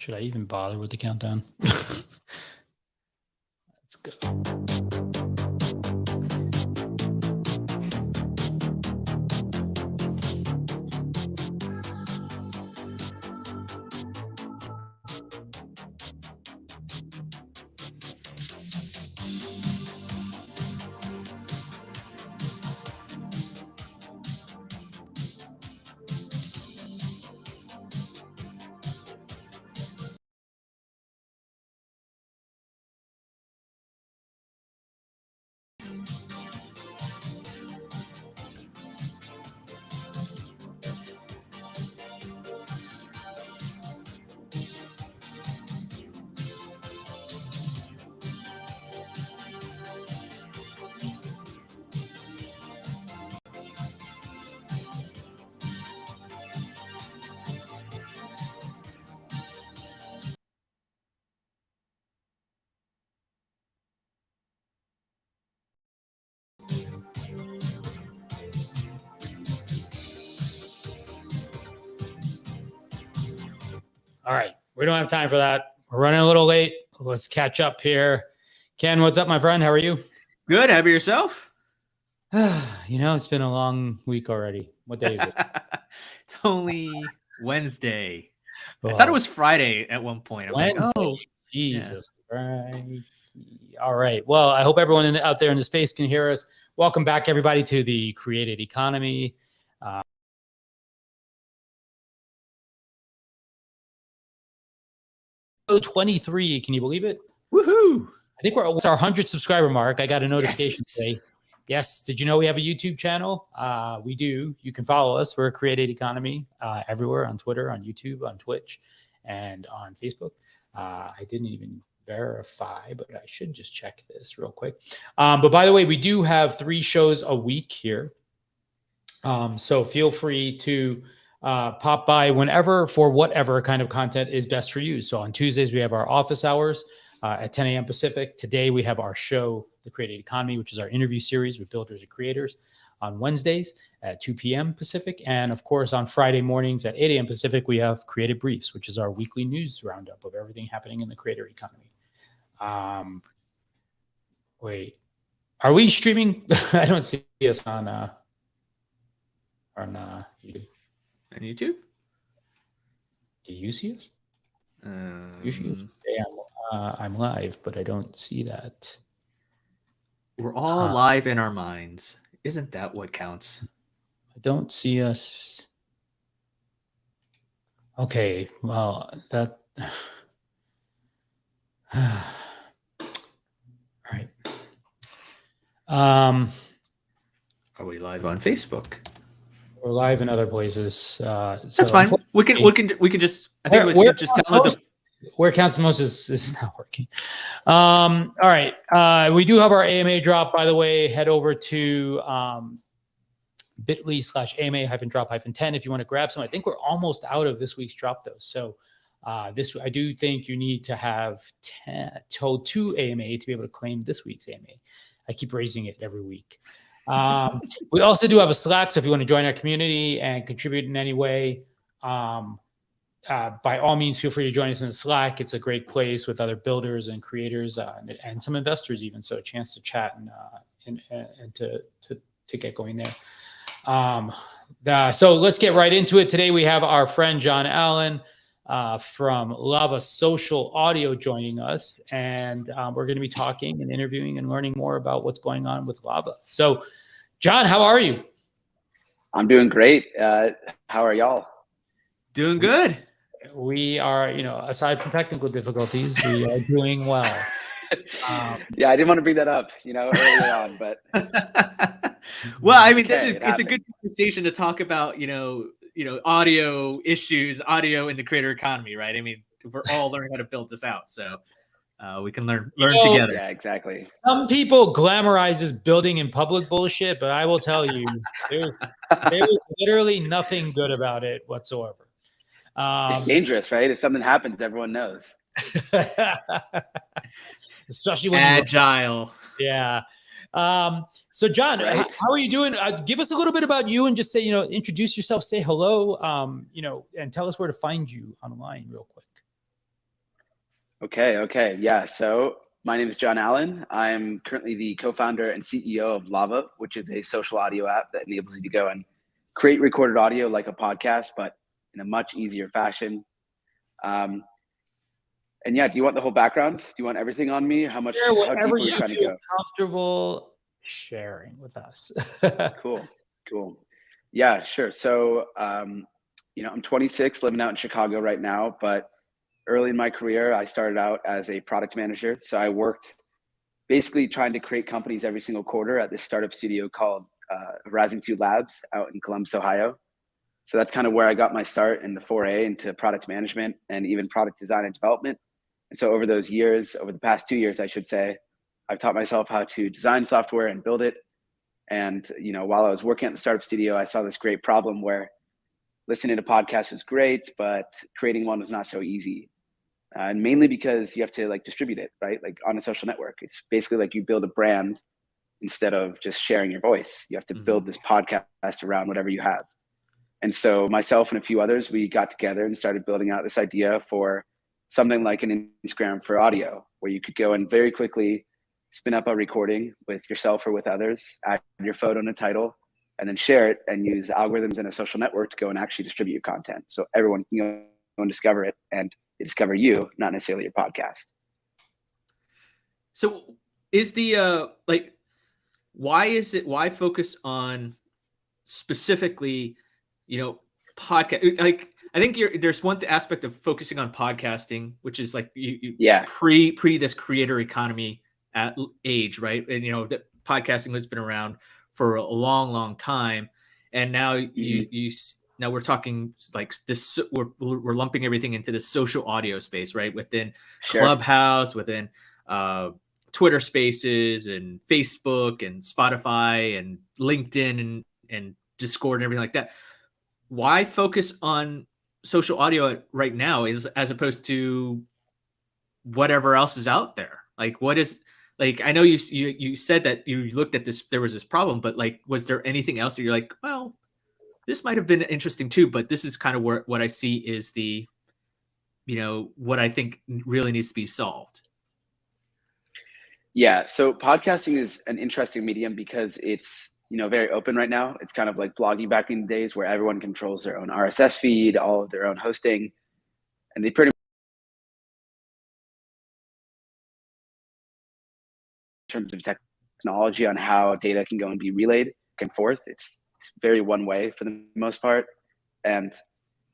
Should I even bother with the countdown? Let's go. All right. We don't have time for that. We're running a little late. Let's catch up here. Ken, what's up, my friend? How are you? Good. How about yourself? It's been a long week already. What day is it? It's only Wednesday. Well, I thought it was Friday at one point. I was Wednesday. like, oh, Jesus. Yeah. Right. All right. Well, I hope everyone out there in the space can hear us. Welcome back, everybody, to the Created Economy. 23. Can you believe it? Woohoo! I think we're almost our 100 subscriber mark. I got a notification today. Yes. Did you know we have a YouTube channel? We do. You can follow us. We're Created Economy everywhere, on Twitter, on YouTube, on Twitch, and on Facebook. I didn't even verify, but I should just check this real quick. But by the way, we do have 3 shows a week here. So feel free to pop by whenever for whatever kind of content is best for you. So on Tuesdays, we have our office hours at 10 a.m. Pacific. Today, we have our show, The Created Economy, which is our interview series with builders and creators on Wednesdays at 2 p.m. Pacific. And of course, on Friday mornings at 8 a.m. Pacific, we have Creative Briefs, which is our weekly news roundup of everything happening in the creator economy. Wait, are we streaming? I don't see us on YouTube. On YouTube? Do you see us? You should say I'm live, but I don't see that. We're all live in our minds. Isn't that what counts? I don't see us. Okay, well, that. All right. Are we live on Facebook? We're live in other places. That's fine. We can just. I think we can just download the. Where it counts the most is not working. All right. We do have our AMA drop, by the way. Head over to bit.ly/AMA-drop-10 if you want to grab some. I think we're almost out of this week's drop, though. So I do think you need to have 2 AMA to be able to claim this week's AMA. I keep raising it every week. We also do have a Slack, so if you want to join our community and contribute in any way, by all means, feel free to join us in the Slack. It's a great place with other builders and creators and some investors even, so a chance to chat and to get going there. So let's get right into it. Today we have our friend John Allen from Lava Social Audio joining us, and we're going to be talking and interviewing and learning more about what's going on with Lava. So, John, how are you? I'm doing great. How are y'all? Doing good. We are, aside from technical difficulties, we are doing well. Yeah, I didn't want to bring that up, early on, but. Well, I mean, it's a good conversation to talk about, audio issues, audio in the creator economy, right? I mean, we're all learning how to build this out, so we can learn together. Yeah, exactly. Some people glamorize this building in public bullshit, but I will tell you, there's literally nothing good about it whatsoever. It's dangerous, right? If something happens, everyone knows. Especially when agile. Yeah. So John, right. How are you doing? Give us a little bit about you and just say, introduce yourself, say hello, and tell us where to find you online real quick. Okay. Yeah. So my name is John Allen. I'm currently the co-founder and CEO of Lava, which is a social audio app that enables you to go and create recorded audio like a podcast, but in a much easier fashion. And yeah, do you want the whole background? Do you want everything on me? How deep are we trying to go? Comfortable sharing with us. Cool. Yeah, sure. So, I'm 26, living out in Chicago right now, but early in my career, I started out as a product manager. So I worked basically trying to create companies every single quarter at this startup studio called Rising 2 Labs out in Columbus, Ohio. So that's kind of where I got my start in the foray into product management and even product design and development. And so over the past 2 years, I should say, I've taught myself how to design software and build it. And, while I was working at the startup studio, I saw this great problem where listening to podcasts was great, but creating one was not so easy. And mainly because you have to distribute it, right? Like on a social network, it's basically like you build a brand instead of just sharing your voice. You have to build this podcast around whatever you have. And so myself and a few others, we got together and started building out this idea for something like an Instagram for audio, where you could go and very quickly spin up a recording with yourself or with others, add your photo and a title, and then share it and use algorithms in a social network to go and actually distribute your content. So everyone can go and discover it and they discover you, not necessarily your podcast. So is the why focus on specifically, podcast? Like, I think there's one aspect of focusing on podcasting, which is like pre this creator economy at age, right? And that podcasting has been around for a long time, and now now we're talking like this. We're lumping everything into the social audio space, right? Within Clubhouse, within Twitter Spaces, and Facebook, and Spotify, and LinkedIn, and Discord, and everything like that. Why focus on social audio right now as opposed to whatever else is out there? Like, what is, like, I know you said that you looked at this, there was this problem, but like, was there anything else that you're like, well, this might have been interesting too, but this is kind of what I see is the, what I think really needs to be solved. Yeah. So podcasting is an interesting medium because it's, very open right now. It's kind of like blogging back in the days where everyone controls their own RSS feed, all of their own hosting, and they pretty in terms of technology on how data can go and be relayed back and forth. It's very one way for the most part. And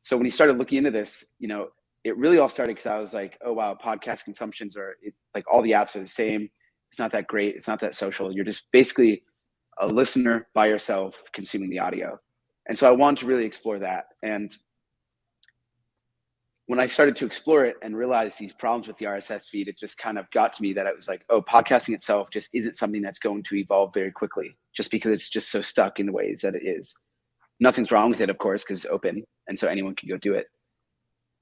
so when you started looking into this, it really all started because I was like, oh wow, podcast consumptions like all the apps are the same. It's not that great. It's not that social. You're just basically a listener by yourself consuming the audio. And so I wanted to really explore that. And when I started to explore it and realize these problems with the RSS feed, it just kind of got to me that it was like, oh, podcasting itself just isn't something that's going to evolve very quickly, just because it's just so stuck in the ways that it is. Nothing's wrong with it, of course, because it's open. And so anyone can go do it.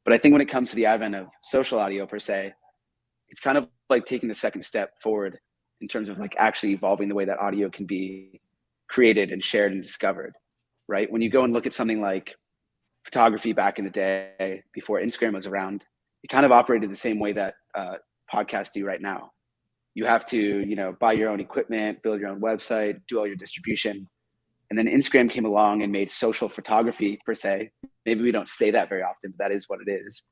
But I think when it comes to the advent of social audio per se, it's kind of like taking the second step forward in terms of like actually evolving the way that audio can be created and shared and discovered, right? When you go and look at something like photography back in the day before Instagram was around, it kind of operated the same way that podcasts do right now. You have to, buy your own equipment, build your own website, do all your distribution. And then Instagram came along and made social photography per se. Maybe we don't say that very often, but that is what it is.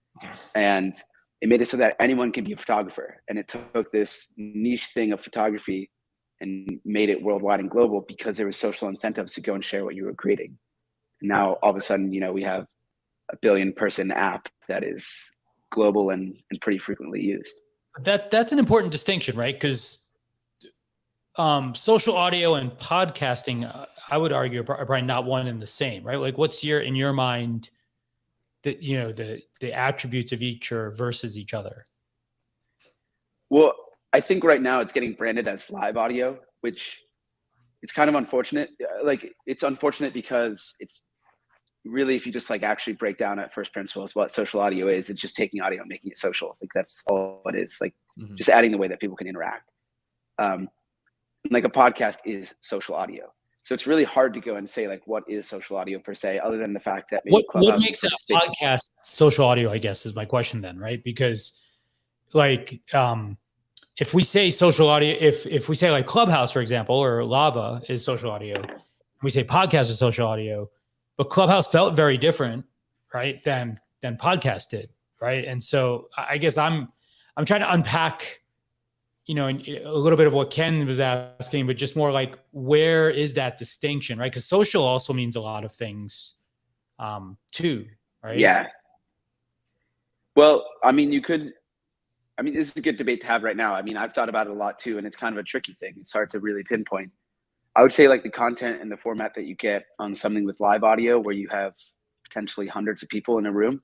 And it made it so that anyone can be a photographer. And it took this niche thing of photography and made it worldwide and global because there was social incentives to go and share what you were creating. And now all of a sudden, we have a 1 billion person app that is global and pretty frequently used. That's an important distinction, right? Because social audio and podcasting, I would argue, are probably not one and the same, right? Like, what's in your mind, the attributes of each versus each other? Well, I think right now it's getting branded as live audio, which it's kind of unfortunate. Like, it's unfortunate because it's really, if you just like actually break down at first principles what social audio is, it's just taking audio and making it social. Like, that's all it is. Like, just adding the way that people can interact. Like a podcast is social audio. So it's really hard to go and say like, what is social audio per se, other than the fact that maybe what makes a podcast social audio, I guess, is my question then, right? Because like, if we say social audio, if we say like Clubhouse, for example, or Lava is social audio, we say podcast is social audio, but Clubhouse felt very different, right, than podcast did, right? And so I guess I'm trying to unpack, you know, a little bit of what Ken was asking, but just more like, where is that distinction, right? Because social also means a lot of things, too, right? Yeah. Well, I mean, this is a good debate to have right now. I mean, I've thought about it a lot too, and it's kind of a tricky thing. It's hard to really pinpoint. I would say like the content and the format that you get on something with live audio, where you have potentially hundreds of people in a room,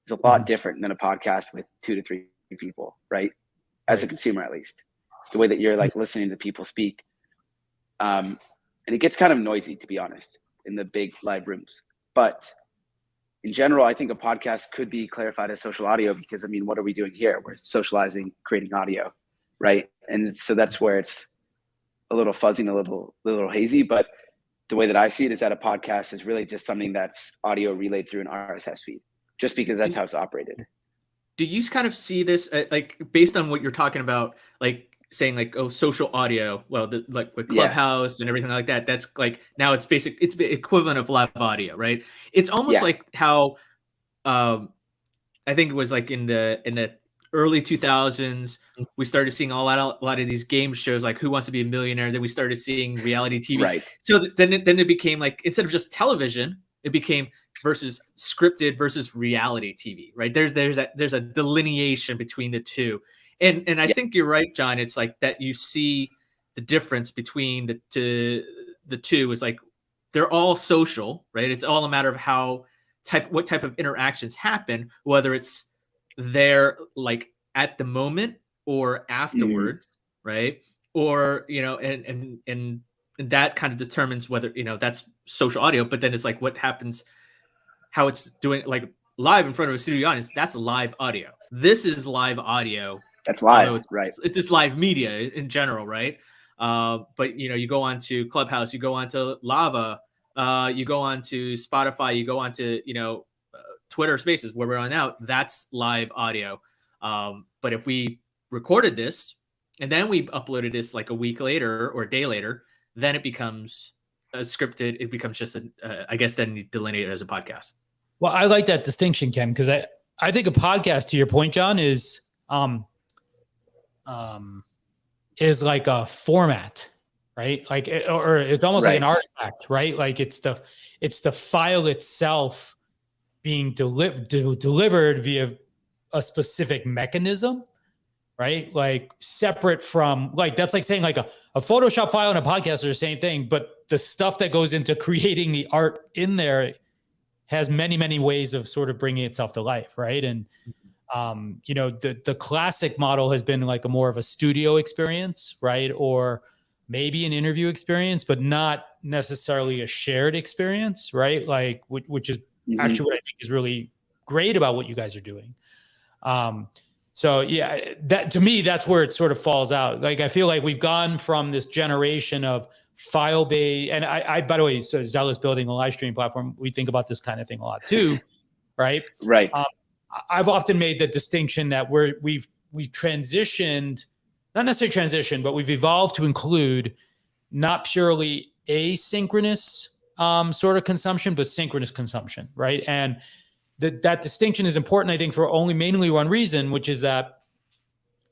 is a lot different than a podcast with 2 to 3 people, right? As a consumer, at least, the way that you're like listening to people speak. And it gets kind of noisy, to be honest, in the big live rooms. But in general, I think a podcast could be clarified as social audio because, I mean, what are we doing here? We're socializing, creating audio, right? And so that's where it's a little fuzzy and a little hazy. But the way that I see it is that a podcast is really just something that's audio relayed through an RSS feed, just because that's how it's operated. Do you kind of see this like based on what you're talking about, like saying like, oh, social audio, well, like with Clubhouse and everything like that, that's like, now it's the equivalent of live audio, right? It's almost like how I think it was like in the early 2000s, we started seeing a lot of these game shows like Who Wants to Be a Millionaire. Then we started seeing reality TV. Right. So then it became like, instead of just television, it became versus scripted versus reality TV, right? There's a delineation between the two. And I think you're right, John. It's like that you see the difference between the two is like they're all social, right? It's all a matter of what type of interactions happen, whether it's there like at the moment or afterwards, right? Or, you know, and that kind of determines whether, you know, that's social audio. But then it's like what happens, how it's doing like live in front of a studio audience. That's live audio. This is live audio. That's live, although right? It's just live media in general, right? But you know, you go on to Clubhouse, you go on to Lava, you go on to Spotify, you go on to, you know, Twitter Spaces where we're on now. That's live audio. But if we recorded this and then we uploaded this like a week later or a day later, then it becomes scripted. It becomes just I guess then you delineate it as a podcast. Well, I like that distinction, Ken, because I think a podcast, to your point, John, is like a format, right? Like, or it's almost like an artifact, right? Like it's the file itself being delivered via a specific mechanism, right? Like separate from, like, that's like saying like a Photoshop file and a podcast are the same thing, but the stuff that goes into creating the art in there has many, many ways of sort of bringing itself to life, right? And you know, the classic model has been like a more of a studio experience, right? Or maybe an interview experience, but not necessarily a shared experience, right? Like, which is actually what I think is really great about what you guys are doing. So yeah, that to me, that's where it sort of falls out. Like, I feel like we've gone from this generation of file-based, and I, by the way, so Zealous building a live stream platform, we think about this kind of thing a lot too, right? Right. I've often made the distinction that we've transitioned, not necessarily transitioned, but we've evolved to include not purely asynchronous sort of consumption, but synchronous consumption, right? And that distinction is important, I think, for mainly one reason, which is that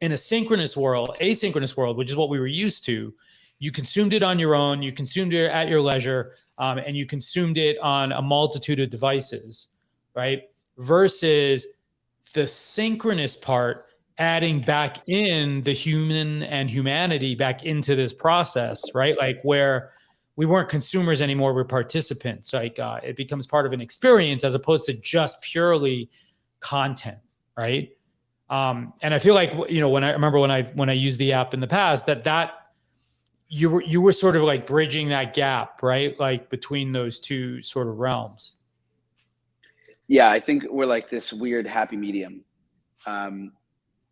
in a asynchronous world, which is what we were used to, you consumed it on your own, you consumed it at your leisure, and you consumed it on a multitude of devices, right? Versus the synchronous part, adding back in the human and humanity back into this process, right? Like where we weren't consumers anymore, we're participants. Like it becomes part of an experience as opposed to just purely content, right? And I feel like, you know, when I used the app in the past, that you were sort of like bridging that gap, right? Like between those two sort of realms. Yeah, I think we're like this weird happy medium,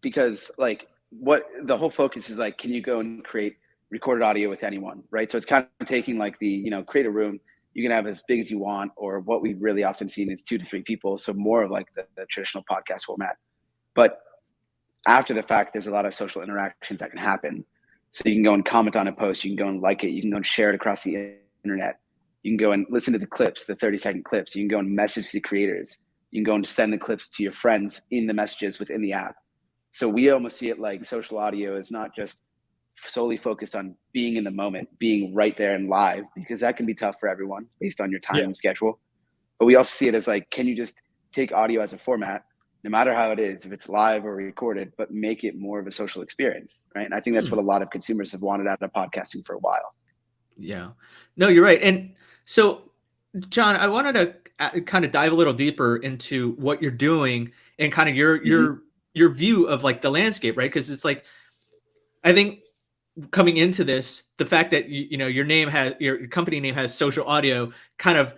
because like what the whole focus is like, can you go and create recorded audio with anyone, right? So it's kind of taking like the, you know, create a room, you can have as big as you want, or what we've really often seen is 2 to 3 people. So more of like the traditional podcast format. But after the fact, there's a lot of social interactions that can happen. So you can go and comment on a post, you can go and like it, you can go and share it across the internet. You can go and listen to the clips, the 30-second clips. You can go and message the creators. You can go and send the clips to your friends in the messages within the app. So we almost see it like social audio is not just solely focused on being in the moment, being right there and live, because that can be tough for everyone based on your time and schedule. But we also see it as like, can you just take audio as a format, no matter how it is, if it's live or recorded, but make it more of a social experience, right? And I think that's what a lot of consumers have wanted out of podcasting for a while. Yeah, no, you're right. And so, John, I wanted to kind of dive a little deeper into what you're doing and kind of your view of like the landscape, right? Because it's like, I think coming into this, the fact that your company name has social audio kind of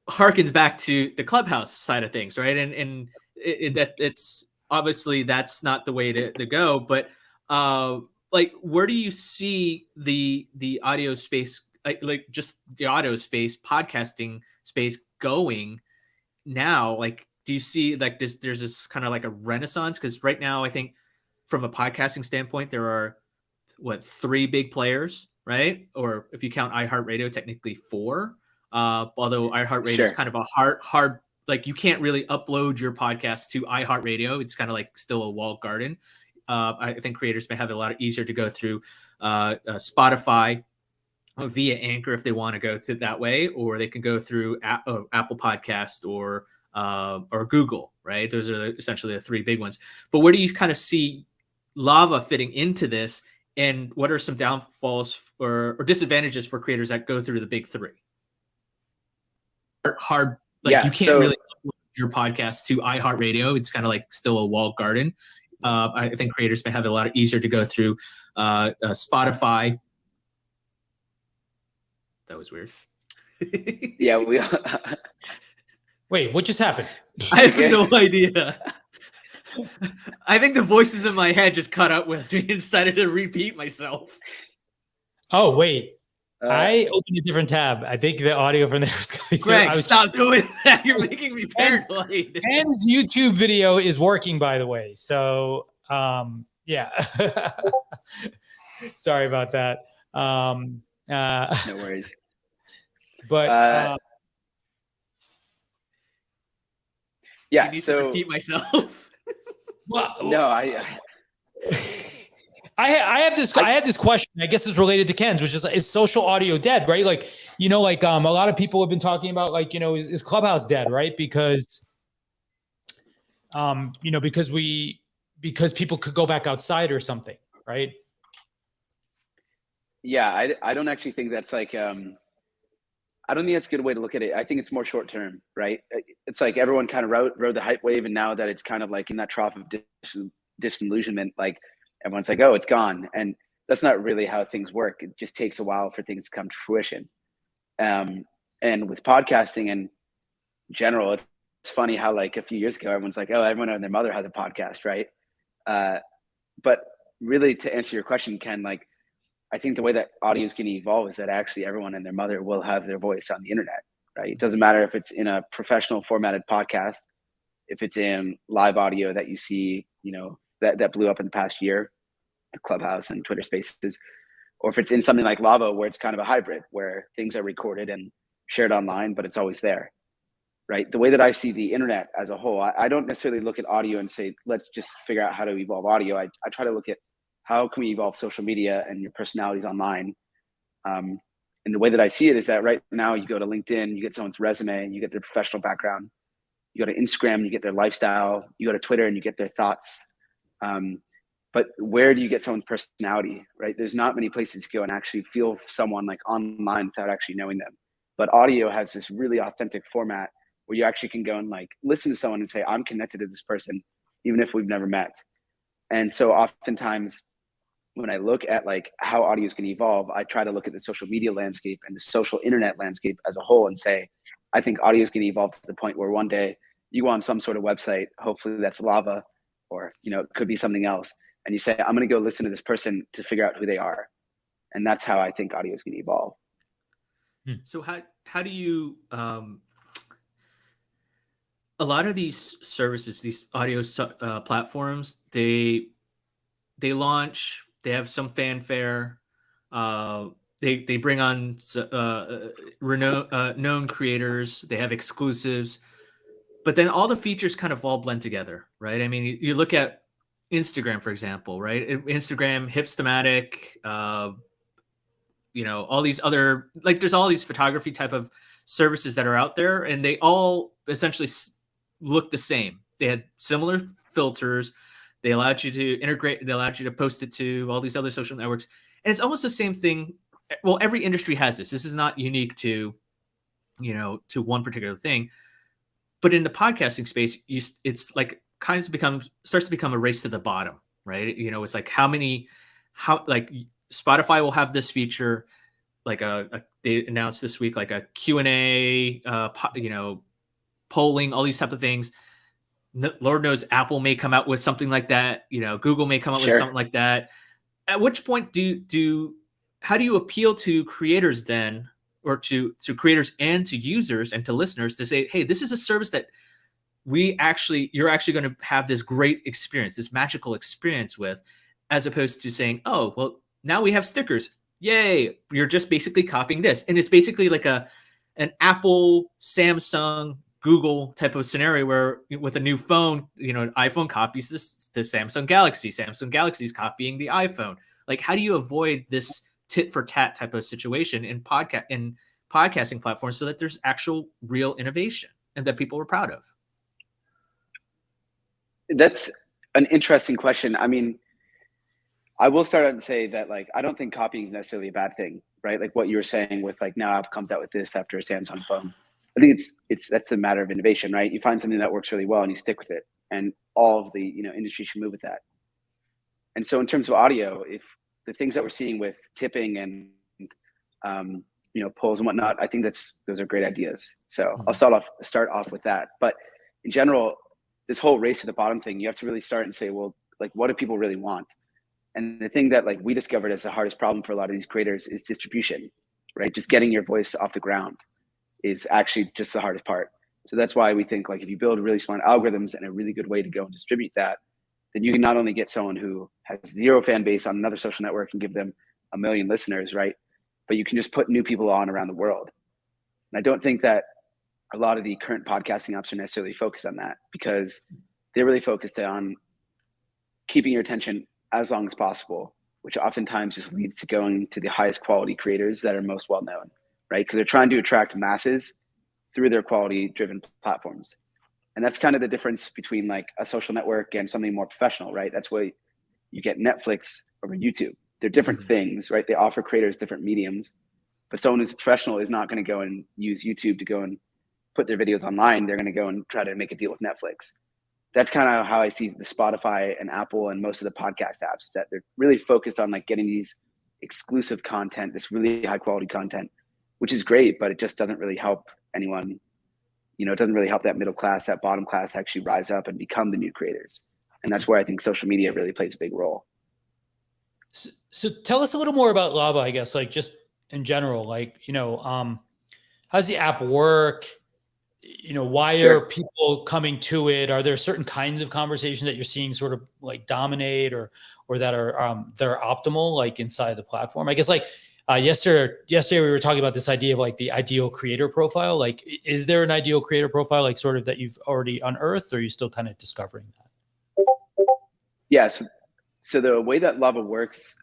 harkens back to the Clubhouse side of things, right? And it's obviously that's not the way to go, but like, where do you see the audio space, like just the audio space, podcasting space going now? Like, do you see like there's this kind of like a renaissance? Because right now, I think from a podcasting standpoint, there are 3 big players, right? Or if you count iHeartRadio, technically 4. Although iHeartRadio is kind of a hard, like you can't really upload your podcast to iHeartRadio. It's kind of like still a walled garden. I think creators may have it a lot easier to go through Spotify via Anchor if they want to go through that way, or they can go through Apple Podcast or Google, right? Those are essentially the 3 big ones. But where do you kind of see Lava fitting into this, and what are some downfalls or disadvantages for creators that go through the big 3? Hard, like you can't really upload your podcast to iHeartRadio. It's kind of like still a walled garden. I think creators may have it a lot easier to go through Spotify. That was weird. Yeah, we. Wait, what just happened? I have no idea. I think the voices in my head just caught up with me and decided to repeat myself. Oh, wait. I opened a different tab. I think the audio from there was coming through. Greg, stop doing that. You're making me paranoid. Ken's YouTube video is working, by the way. So, yeah. Sorry about that. No worries. But yeah, I need so to repeat myself. well, no, I had this question. I guess it's related to Ken's, which is social audio dead, right? Like, a lot of people have been talking about, like, is Clubhouse dead, right? Because because people could go back outside or something, right? Yeah, I don't actually think that's like I don't think that's a good way to look at it. I think it's more short term, right? It's like everyone kind of rode the hype wave, and now that it's kind of like in that trough of disillusionment, like everyone's like, oh, it's gone. And that's not really how things work. It just takes a while for things to come to fruition. And with podcasting in general, it's funny how like a few years ago, everyone's like, oh, everyone and their mother has a podcast, right? But really, to answer your question, Ken, like, I think the way that audio is going to evolve is that actually everyone and their mother will have their voice on the internet, right? It doesn't matter if it's in a professional formatted podcast, if it's in live audio that you see, that blew up in the past year, Clubhouse and Twitter Spaces, or if it's in something like Lava, where it's kind of a hybrid, where things are recorded and shared online, but it's always there, right? The way that I see the internet as a whole, I don't necessarily look at audio and say, let's just figure out how to evolve audio. I try to look at how can we evolve social media and your personalities online. And the way that I see it is that right now you go to LinkedIn, you get someone's resume, and you get their professional background. You go to Instagram, you get their lifestyle. You go to Twitter and you get their thoughts. But where do you get someone's personality, right? There's not many places to go and actually feel someone like online without actually knowing them. But audio has this really authentic format where you actually can go and like listen to someone and say, I'm connected to this person, even if we've never met. And so oftentimes when I look at like how audio is going to evolve, I try to look at the social media landscape and the social internet landscape as a whole and say, I think audio is going to evolve to the point where one day you go on some sort of website, hopefully that's Lava, or, it could be something else. And you say, I'm going to go listen to this person to figure out who they are. And that's how I think audio is going to evolve. So how do you, a lot of these services, these audio platforms, they they launch, they have some fanfare, they bring on known creators, they have exclusives, but then all the features kind of all blend together, right? I mean, you look at Instagram, for example, right? Instagram, Hipstamatic, all these other, like, there's all these photography type of services that are out there, and they all essentially look the same. They had similar filters. They allowed you to integrate. They allowed you to post it to all these other social networks, and it's almost the same thing. Well, every industry has this. This is not unique to, to one particular thing. But in the podcasting space, it's like starts to become a race to the bottom, right? It's like how like Spotify will have this feature, like they announced this week, like a Q&A, polling, all these type of things. Lord knows Apple may come out with something like that. Google may come out with something like that. At which point how do you appeal to creators then, or to creators and to users and to listeners to say, hey, this is a service that you're actually going to have this great experience, this magical experience with, as opposed to saying, oh, well, now we have stickers. Yay. You're just basically copying this. And it's basically like an Apple, Samsung, Google type of scenario where with a new phone, an iPhone copies the Samsung Galaxy. Samsung Galaxy is copying the iPhone. Like, how do you avoid this tit for tat type of situation in podcasting platforms so that there's actual real innovation and that people are proud of? That's an interesting question. I mean, I will start out and say that, like, I don't think copying is necessarily a bad thing, right? Like what you were saying with, like, now Apple comes out with this after a Samsung phone. I think that's a matter of innovation, right? You find something that works really well and you stick with it, and all of the industry should move with that. And so in terms of audio, if the things that we're seeing with tipping and polls and whatnot, I think those are great ideas. So I'll start off with that. But in general, this whole race to the bottom thing, you have to really start and say, well, like, what do people really want? And the thing that, like, we discovered as the hardest problem for a lot of these creators is distribution, right? Just getting your voice off the ground is actually just the hardest part. So that's why we think, like, if you build really smart algorithms and a really good way to go and distribute that, then you can not only get someone who has 0 fan base on another social network and give them 1 million listeners, right? But you can just put new people on around the world. And I don't think that a lot of the current podcasting apps are necessarily focused on that, because they're really focused on keeping your attention as long as possible, which oftentimes just leads to going to the highest quality creators that are most well known, right? Because they're trying to attract masses through their quality driven platforms. And that's kind of the difference between, like, a social network and something more professional, right? That's why you get Netflix over YouTube. They're different things, right? They offer creators different mediums, but someone who's professional is not going to go and use YouTube to go and put their videos online. They're going to go and try to make a deal with Netflix. That's kind of how I see the Spotify and Apple and most of the podcast apps, that they're really focused on, like, getting these exclusive content, this really high quality content, which is great, but it just doesn't really help anyone. It doesn't really help that middle class, that bottom class actually rise up and become the new creators. And that's where I think social media really plays a big role. So tell us a little more about Lava, I guess, like, just in general, like, how's the app work? Why are people coming to it? Are there certain kinds of conversations that you're seeing sort of, like, dominate or that are they're optimal, like, inside the platform? I guess, like, yesterday we were talking about this idea of, like, the ideal creator profile. Like, is there an ideal creator profile, like, sort of that you've already unearthed, or are you still kind of discovering that? Yeah. So the way that Lava works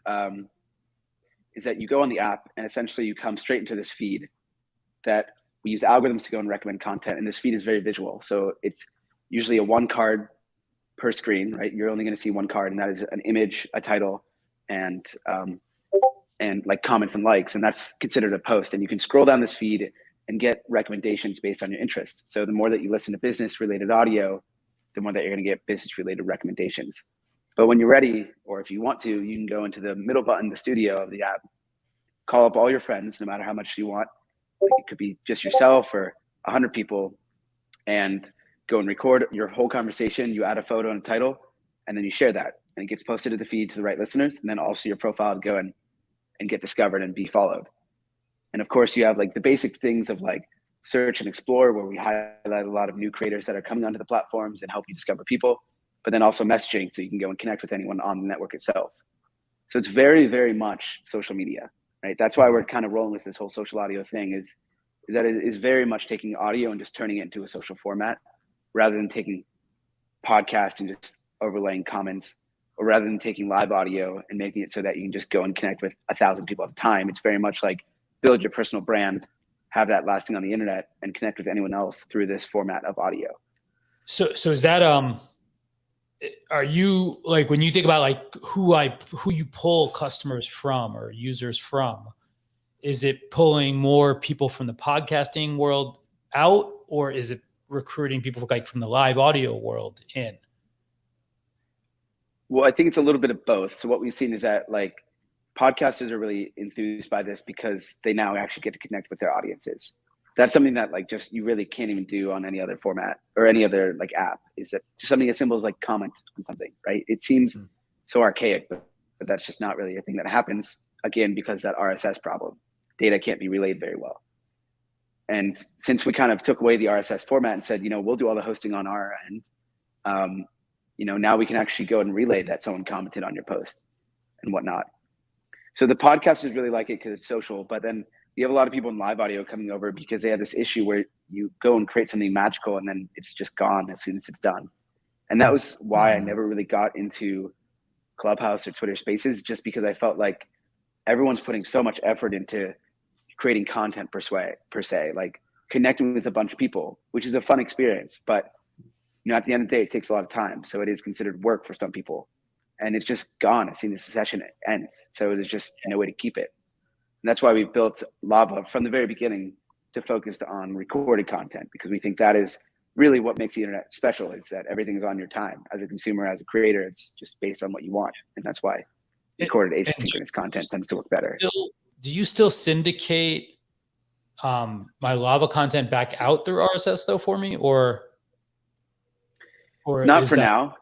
is that you go on the app and essentially you come straight into this feed that we use algorithms to go and recommend content. And this feed is very visual. So it's usually a 1 card per screen, right? You're only going to see 1 card, and that is an image, a title, and like comments and likes, and that's considered a post. And you can scroll down this feed and get recommendations based on your interests. So the more that you listen to business related audio, the more that you're going to get business related recommendations. But when you're ready, or if you want to, you can go into the middle button, the studio of the app, call up all your friends, no matter how much you want. Like, it could be just yourself or 100 people, and go and record your whole conversation. You add a photo and a title, and then you share that, and it gets posted to the feed to the right listeners, and then also your profile to go and get discovered and be followed. And of course, you have, like, the basic things of, like, search and explore, where we highlight a lot of new creators that are coming onto the platforms and help you discover people. but then also messaging, so you can go and connect with anyone on the network itself. So it's very, very much social media, right? That's why we're kind of rolling with this whole social audio thing, is that it is very much taking audio and just turning it into a social format, rather than taking podcasts and just overlaying comments, or rather than taking live audio and making it so that you can just go and connect with 1,000 people at a time. It's very much like build your personal brand, have that lasting on the internet, and connect with anyone else through this format of audio. So is that, are you, like, when you think about like who you pull customers from or users from, is it pulling more people from the podcasting world out, or is it recruiting people like from the live audio world in? Well, I think it's a little bit of both. So what we've seen is that like podcasters are really enthused by this because they now actually get to connect with their audiences. That's something that like just you really can't even do on any other format or any other like app, is that just something as simple as like comment on something, right? It seems so archaic, but that's just not really a thing that happens, again, because that RSS problem. Data can't be relayed very well. And since we kind of took away the RSS format and said, we'll do all the hosting on our end, now we can actually go and relay that someone commented on your post and whatnot. So the podcasters really like it because it's social, but then you have a lot of people in live audio coming over because they have this issue where you go and create something magical and then it's just gone as soon as it's done. And that was why I never really got into Clubhouse or Twitter Spaces, just because I felt like everyone's putting so much effort into creating content per se, like connecting with a bunch of people, which is a fun experience. But at the end of the day, it takes a lot of time. So it is considered work for some people. And it's just gone as soon as the session ends. So there's just no way to keep it. And that's why we built Lava from the very beginning to focus on recorded content, because we think that is really what makes the internet special, is that everything is on your time. As a consumer, as a creator, it's just based on what you want. And that's why recorded asynchronous content tends to work better. Do you still syndicate my Lava content back out through RSS though for me, or not for now?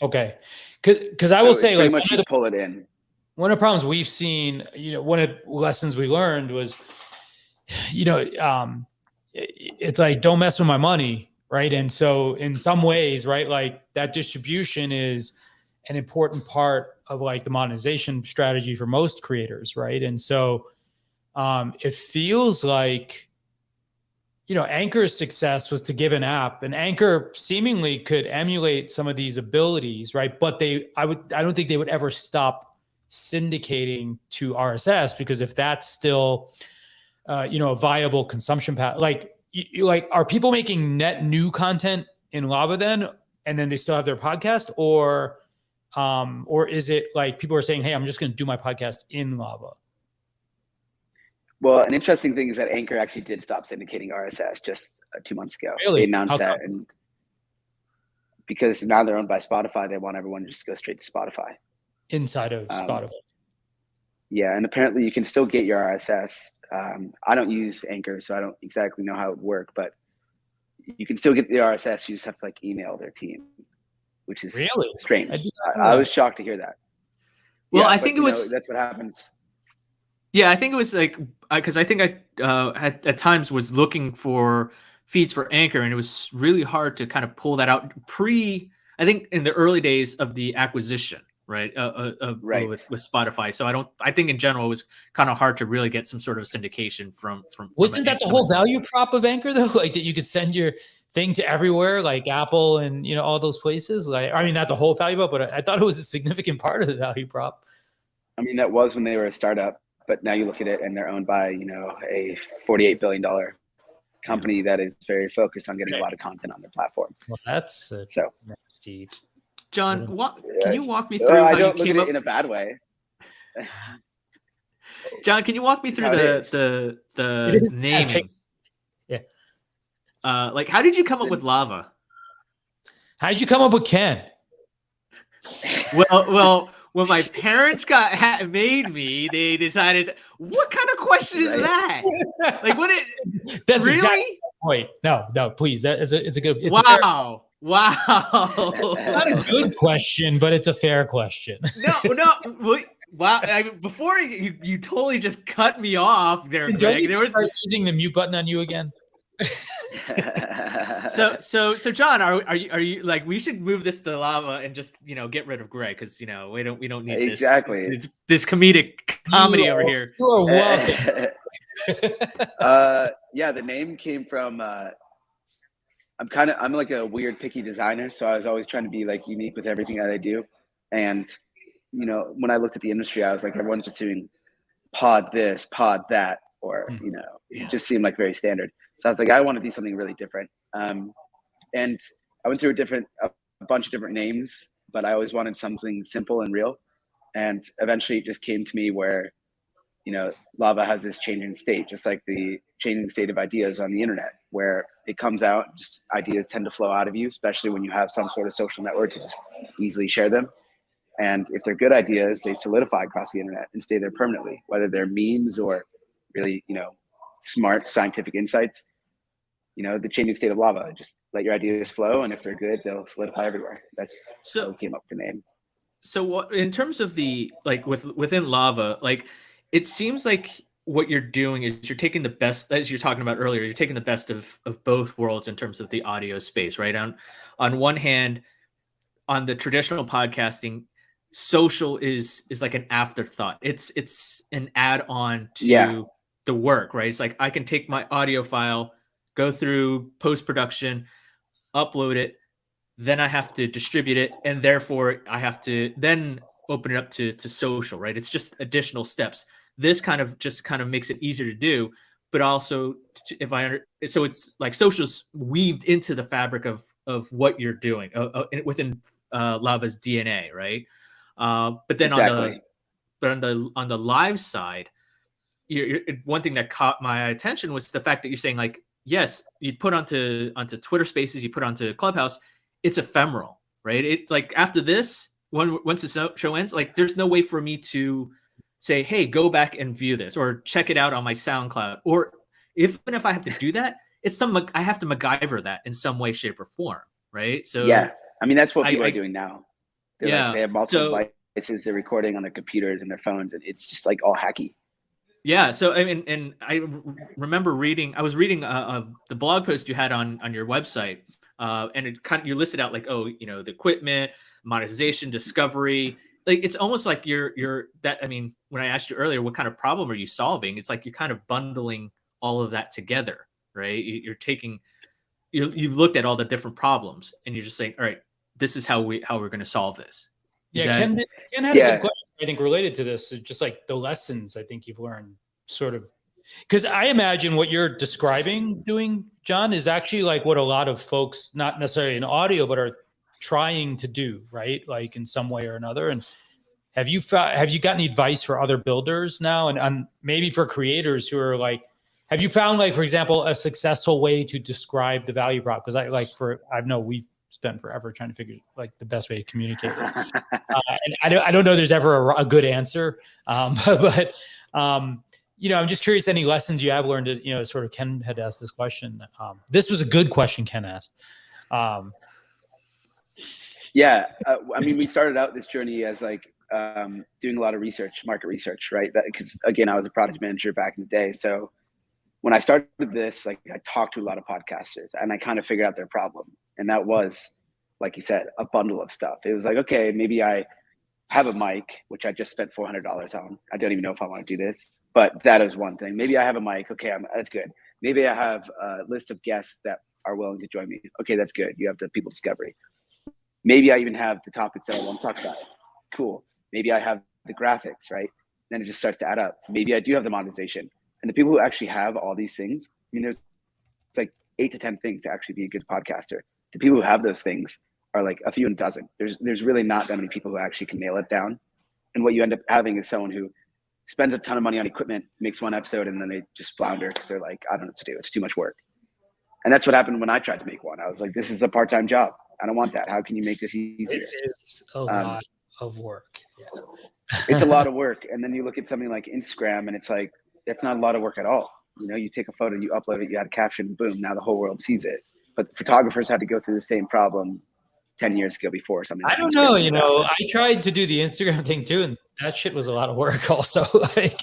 Okay. Because I will say, pretty much you pull it in. One of the problems we've seen, one of the lessons we learned was, it's like, don't mess with my money, right? And so in some ways, right, like that distribution is an important part of like the monetization strategy for most creators, right? And so it feels like, Anchor's success was to give an app, and Anchor seemingly could emulate some of these abilities, right? But I don't think they would ever stop syndicating to RSS, because if that's still, a viable consumption path, like are people making net new content in Lava then, and then they still have their podcast, or is it like people are saying, hey, I'm just going to do my podcast in Lava? Well, an interesting thing is that Anchor actually did stop syndicating RSS just 2 months ago. Really? They announced that, and because now they're owned by Spotify, they want everyone to just go straight to Spotify. Inside of Spotify. Yeah, and apparently you can still get your RSS. I don't use Anchor, so I don't exactly know how it would work, but you can still get the RSS. You just have to like email their team, which is really strange. I was shocked to hear that. Well, I think it was that's what happens. Yeah, I think it was like, because I think I at times was looking for feeds for Anchor, and it was really hard to kind of pull that out I think in the early days of the acquisition, right? Right. With Spotify. So I think in general it was kind of hard to really get some sort of syndication from. Wasn't that the whole value prop of Anchor though? Like that you could send your thing to everywhere, like Apple and all those places. Like, I mean, not the whole value prop, but I thought it was a significant part of the value prop. I mean, that was when they were a startup. But now you look at it and they're owned by, a $48 billion company that is very focused on getting a lot of content on their platform. Well, that's so nasty. John, can you walk me through I how don't you look came at up it in a bad way. John, can you walk me through the naming? Yeah. Like, how did you come up with Lava? How did you come up with Ken? Well, when my parents made me, they decided, what kind of question is that? Like, That's really? Exactly. Wait, no, please. It's a good. Wow. Not a good question, but it's a fair question. No. Wow. Before you totally just cut me off there, Greg. Start using the mute button on you again? So John, are you like, we should move this to Lava and just, get rid of Greg, because we don't need exactly this comedy over here. You are welcome. Yeah, the name came from I'm like a weird picky designer, so I was always trying to be like unique with everything that I do. And when I looked at the industry, I was like, everyone's just doing pod this, pod that, or it just seemed like very standard. So I was like, I want to do something really different. And I went through a bunch of different names, but I always wanted something simple and real. And eventually it just came to me where Lava has this changing state, just like the changing state of ideas on the internet, where it comes out, just ideas tend to flow out of you, especially when you have some sort of social network to just easily share them. And if they're good ideas, they solidify across the internet and stay there permanently, whether they're memes or really, smart scientific insights. The changing state of Lava, just let your ideas flow. And if they're good, they'll solidify everywhere. That's how we came up with the name. So what, in terms of the, like within Lava, like, it seems like what you're doing is you're taking the best, as you're talking about earlier, you're taking the best of both worlds in terms of the audio space, right? On one hand, on the traditional podcasting, social is like an afterthought. It's an add-on to the work, right? It's like, I can take my audio file, go through post-production, upload it, then I have to distribute it, and therefore I have to then open it up to social, right? It's just additional steps. This kind of makes it easier to do, but also so it's like social's weaved into the fabric of what you're doing within Lava's DNA, right? But then exactly. on the live side, one thing that caught my attention was the fact that you're saying, like, yes, you put onto Twitter Spaces, you put onto Clubhouse, it's ephemeral, right? It's like, after this, once the show ends, like, there's no way for me to say, hey, go back and view this, or check it out on my SoundCloud. Or even if I have to do that, I have to MacGyver that in some way, shape, or form, right? So yeah, I mean, that's what people are doing now. They have multiple devices, they're recording on their computers and their phones, and it's just like all hacky. Yeah. So I mean, and I remember I was reading the blog post you had on your website, and it you listed out, like, the equipment, monetization, discovery. Like, it's almost like when I asked you earlier, what kind of problem are you solving? It's like you're kind of bundling all of that together, right? You've looked at all the different problems, and you're just saying, all right, this is how we're going to solve this. Ken had a good question, I think, related to this. Just like the lessons I think you've learned, sort of, because I imagine what you're describing doing, John, is actually like what a lot of folks, not necessarily in audio, but are trying to do, right? Like, in some way or another. And have you got any advice for other builders now, and maybe for creators who are like, have you found, like, for example, a successful way to describe the value prop? Because I know we've spent forever trying to figure like the best way to communicate it. And I don't know there's ever a good answer, but I'm just curious, any lessons you have learned. Sort of, Ken had asked this question. This was a good question Ken asked. I mean, we started out this journey as like doing a lot of research, market research, right? Because again, I was a product manager back in the day. So when I started this, like, I talked to a lot of podcasters and I kind of figured out their problem. And that was, like you said, a bundle of stuff. It was like, okay, maybe I have a mic, which I just spent $400 on. I don't even know if I want to do this, but that is one thing. Maybe I have a mic. Okay, that's good. Maybe I have a list of guests that are willing to join me. Okay, that's good. You have the people discovery. Maybe I even have the topics that I want to talk about. Cool. Maybe I have the graphics, right? Then it just starts to add up. Maybe I do have the monetization. And the people who actually have all these things, I mean, it's like 8 to 10 things to actually be a good podcaster. The people who have those things are like a few and dozen. There's really not that many people who actually can nail it down. And what you end up having is someone who spends a ton of money on equipment, makes one episode, and then they just flounder because they're like, I don't know what to do. It's too much work. And that's what happened when I tried to make one. I was like, this is a part-time job. I don't want that. How can you make this easier? It is a lot of work. Yeah. It's a lot of work. And then you look at something like Instagram and it's like, that's not a lot of work at all. You take a photo, you upload it, you add a caption, boom, now the whole world sees it. But photographers had to go through the same problem 10 years ago before something. I don't know, I tried to do the Instagram thing too, and that shit was a lot of work also. Like,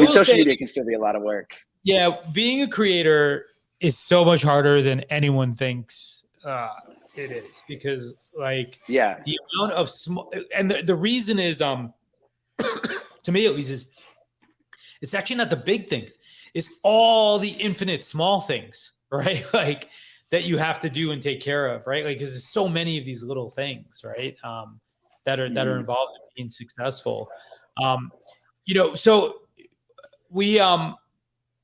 social media can still be a lot of work. Yeah, being a creator is so much harder than anyone thinks it is, because like the amount of small, and the reason is to me at least, is it's actually not the big things, it's all the infinite small things, right? Like that you have to do and take care of, right? Like, because there's so many of these little things, right? That are involved in being successful. So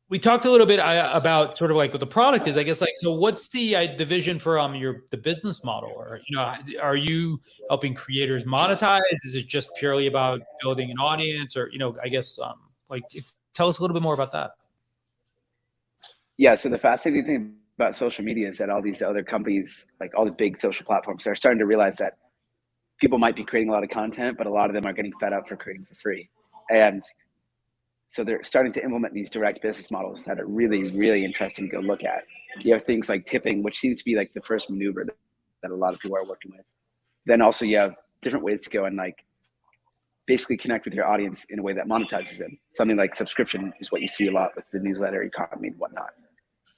we talked a little bit about sort of like what the product is, I guess. Like, so what's the vision for the business model? Or are you helping creators monetize? Is it just purely about building an audience? Or I guess like, tell us a little bit more about that. Yeah. So the fascinating thing about social media is that all these other companies, like all the big social platforms, are starting to realize that people might be creating a lot of content, but a lot of them are getting fed up for creating for free. And so they're starting to implement these direct business models that are really, really interesting to go look at. You have things like tipping, which seems to be like the first maneuver that a lot of people are working with. Then also you have different ways to go and like basically connect with your audience in a way that monetizes them. Something like subscription is what you see a lot with the newsletter economy and whatnot.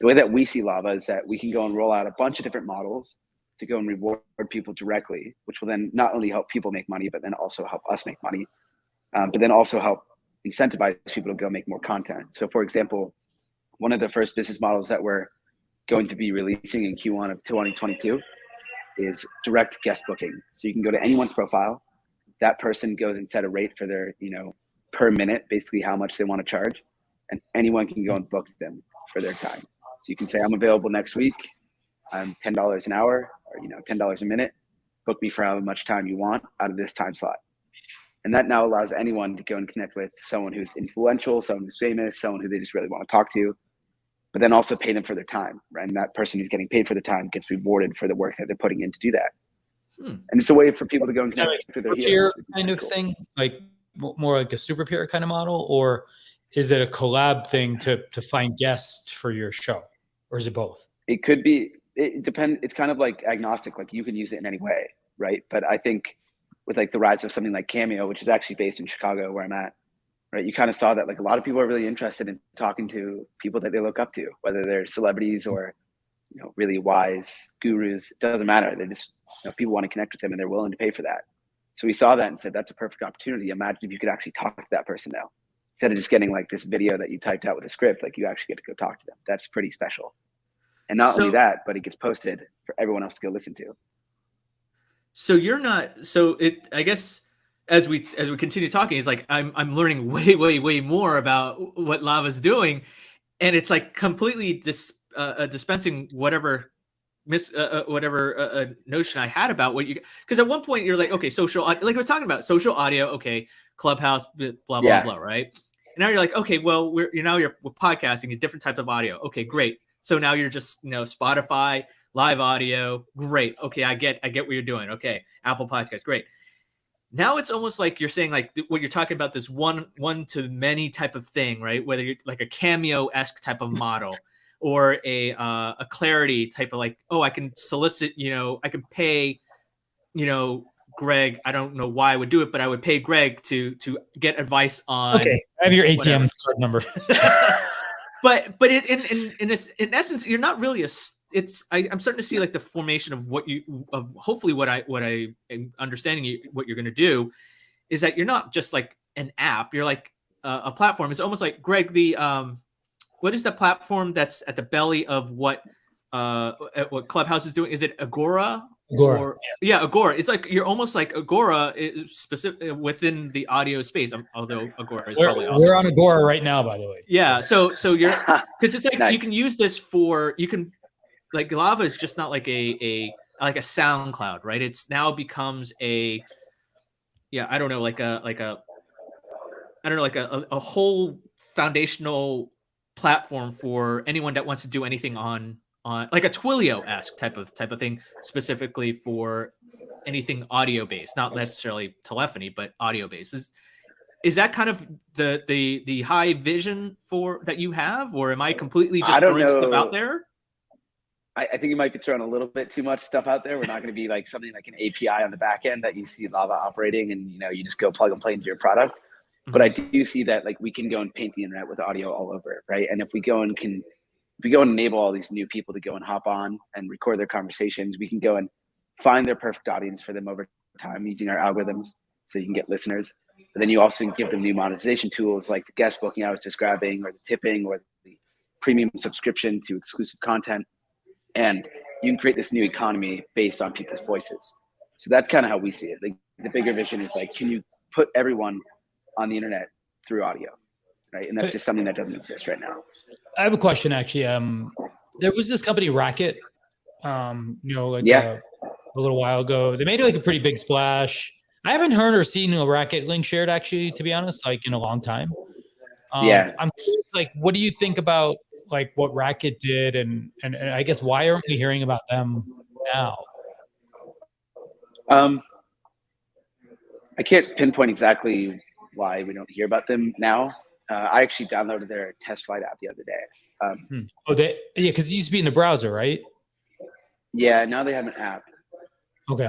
The way that we see Lava is that we can go and roll out a bunch of different models to go and reward people directly, which will then not only help people make money, but then also help us make money, but then also help incentivize people to go make more content. So for example, one of the first business models that we're going to be releasing in Q1 of 2022 is direct guest booking. So you can go to anyone's profile, that person goes and set a rate for their, per minute, basically how much they want to charge, and anyone can go and book them for their time. So you can say, I'm available next week. I'm $10 an hour, or $10 a minute. Book me for how much time you want out of this time slot. And that now allows anyone to go and connect with someone who's influential, someone who's famous, someone who they just really want to talk to, but then also pay them for their time, right? And that person who's getting paid for the time gets rewarded for the work that they're putting in to do that. And it's a way for people to go and connect with their heroes. Kind of thing, like more like a super peer kind of model, or is it a collab thing to find guests for your show, or is it both? It could be. It depends. It's kind of like agnostic. Like you can use it in any way, right? But I think with like the rise of something like Cameo, which is actually based in Chicago, where I'm at, right? You kind of saw that like a lot of people are really interested in talking to people that they look up to, whether they're celebrities or really wise gurus. It doesn't matter. They're just people want to connect with them and they're willing to pay for that. So we saw that and said that's a perfect opportunity. Imagine if you could actually talk to that person now, instead of just getting like this video that you typed out with a script. Like you actually get to go talk to them. That's pretty special. And not only that, but it gets posted for everyone else to go listen to. So you're not. So it. I guess as we continue talking, it's like I'm learning way more about what Lava's doing, and it's like completely dispensing whatever notion I had about what you. Because at one point you're like, okay, social, like we're talking about social audio, okay, Clubhouse, blah blah, right? And now you're like, okay, well we're podcasting, a different type of audio. Okay, great. So now you're just Spotify live audio, great. Okay, I get what you're doing. Okay, Apple Podcast, great. Now it's almost like you're saying like what you're talking about, this one to many type of thing, right? Whether you're like a Cameo-esque type of model or a Clarity type of like, oh, I can solicit, I can pay, Greg. I don't know why I would do it, but I would pay Greg to get advice on. Okay, I have your ATM card number. But in essence, you're not really I'm starting to see like the formation of hopefully what I am understanding what you're going to do is that you're not just like an app, you're like a platform. It's almost like, Greg, what is the platform that's at the belly of what Clubhouse is doing? Is it Agora? Agora. Yeah, Agora. It's like you're almost like Agora is specific within the audio space. Although Agora is probably also. We're on Agora right now, by the way. Yeah. So you're, because it's like Nice. You can use this like Lava is just not like a SoundCloud, right? It's now becomes a whole foundational platform for anyone that wants to do anything on like a Twilio-esque type of thing, specifically for anything audio based, not necessarily telephony, but audio based. Is that kind of the high vision for that you have, or am I completely just throwing stuff out there? I think you might be throwing a little bit too much stuff out there. We're not going to be like something like an API on the back end that you see Lava operating and you just go plug and play into your product. But I do see that like we can go and paint the internet with audio all over it, right? And if we go and enable all these new people to go and hop on and record their conversations, we can go and find their perfect audience for them over time using our algorithms, so you can get listeners. But then you also give them new monetization tools like the guest booking I was describing, or the tipping, or the premium subscription to exclusive content. And you can create this new economy based on people's voices. So that's kind of how we see it. Like, the bigger vision is like, can you put everyone on the internet through audio, right? And that's just something that doesn't exist right now. I have a question, actually. There was this company, Racket, a little while ago. They made like a pretty big splash. I haven't heard or seen a Racket link shared, actually, to be honest, like in a long time. I'm curious, like, what do you think about like what Racket did, and I guess why aren't we hearing about them now? I can't pinpoint exactly why we don't hear about them now. I actually downloaded their test flight app the other day. Because it used to be in the browser, right? Yeah, now they have an app. Okay.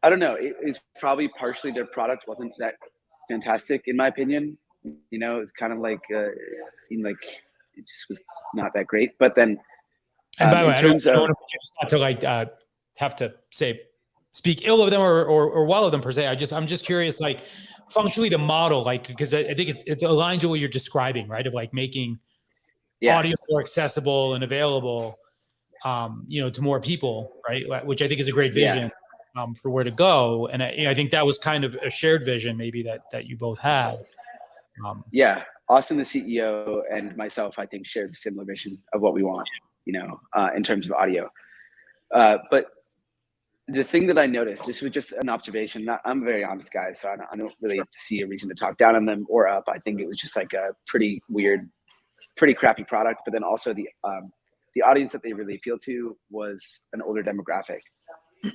I don't know. It's probably partially their product wasn't that fantastic, in my opinion. You know, it's kind of like it seemed like it just was not that great. But then, and by the way, I don't want to like have to speak ill of them or well of them per se. I'm just curious, like, functionally the model, like, because I think it aligns with what you're describing, right? Of like making audio more accessible and available, to more people, right? Which I think is a great vision for where to go. And I think that was kind of a shared vision, maybe that you both had. Austin, the CEO, and myself, I think, shared a similar vision of what we want, in terms of audio. But the thing that I noticed, this was just an observation. I'm a very honest guy, so I don't really see a reason to talk down on them or up. I think it was just like a pretty weird, pretty crappy product. But then also the audience that they really appealed to was an older demographic.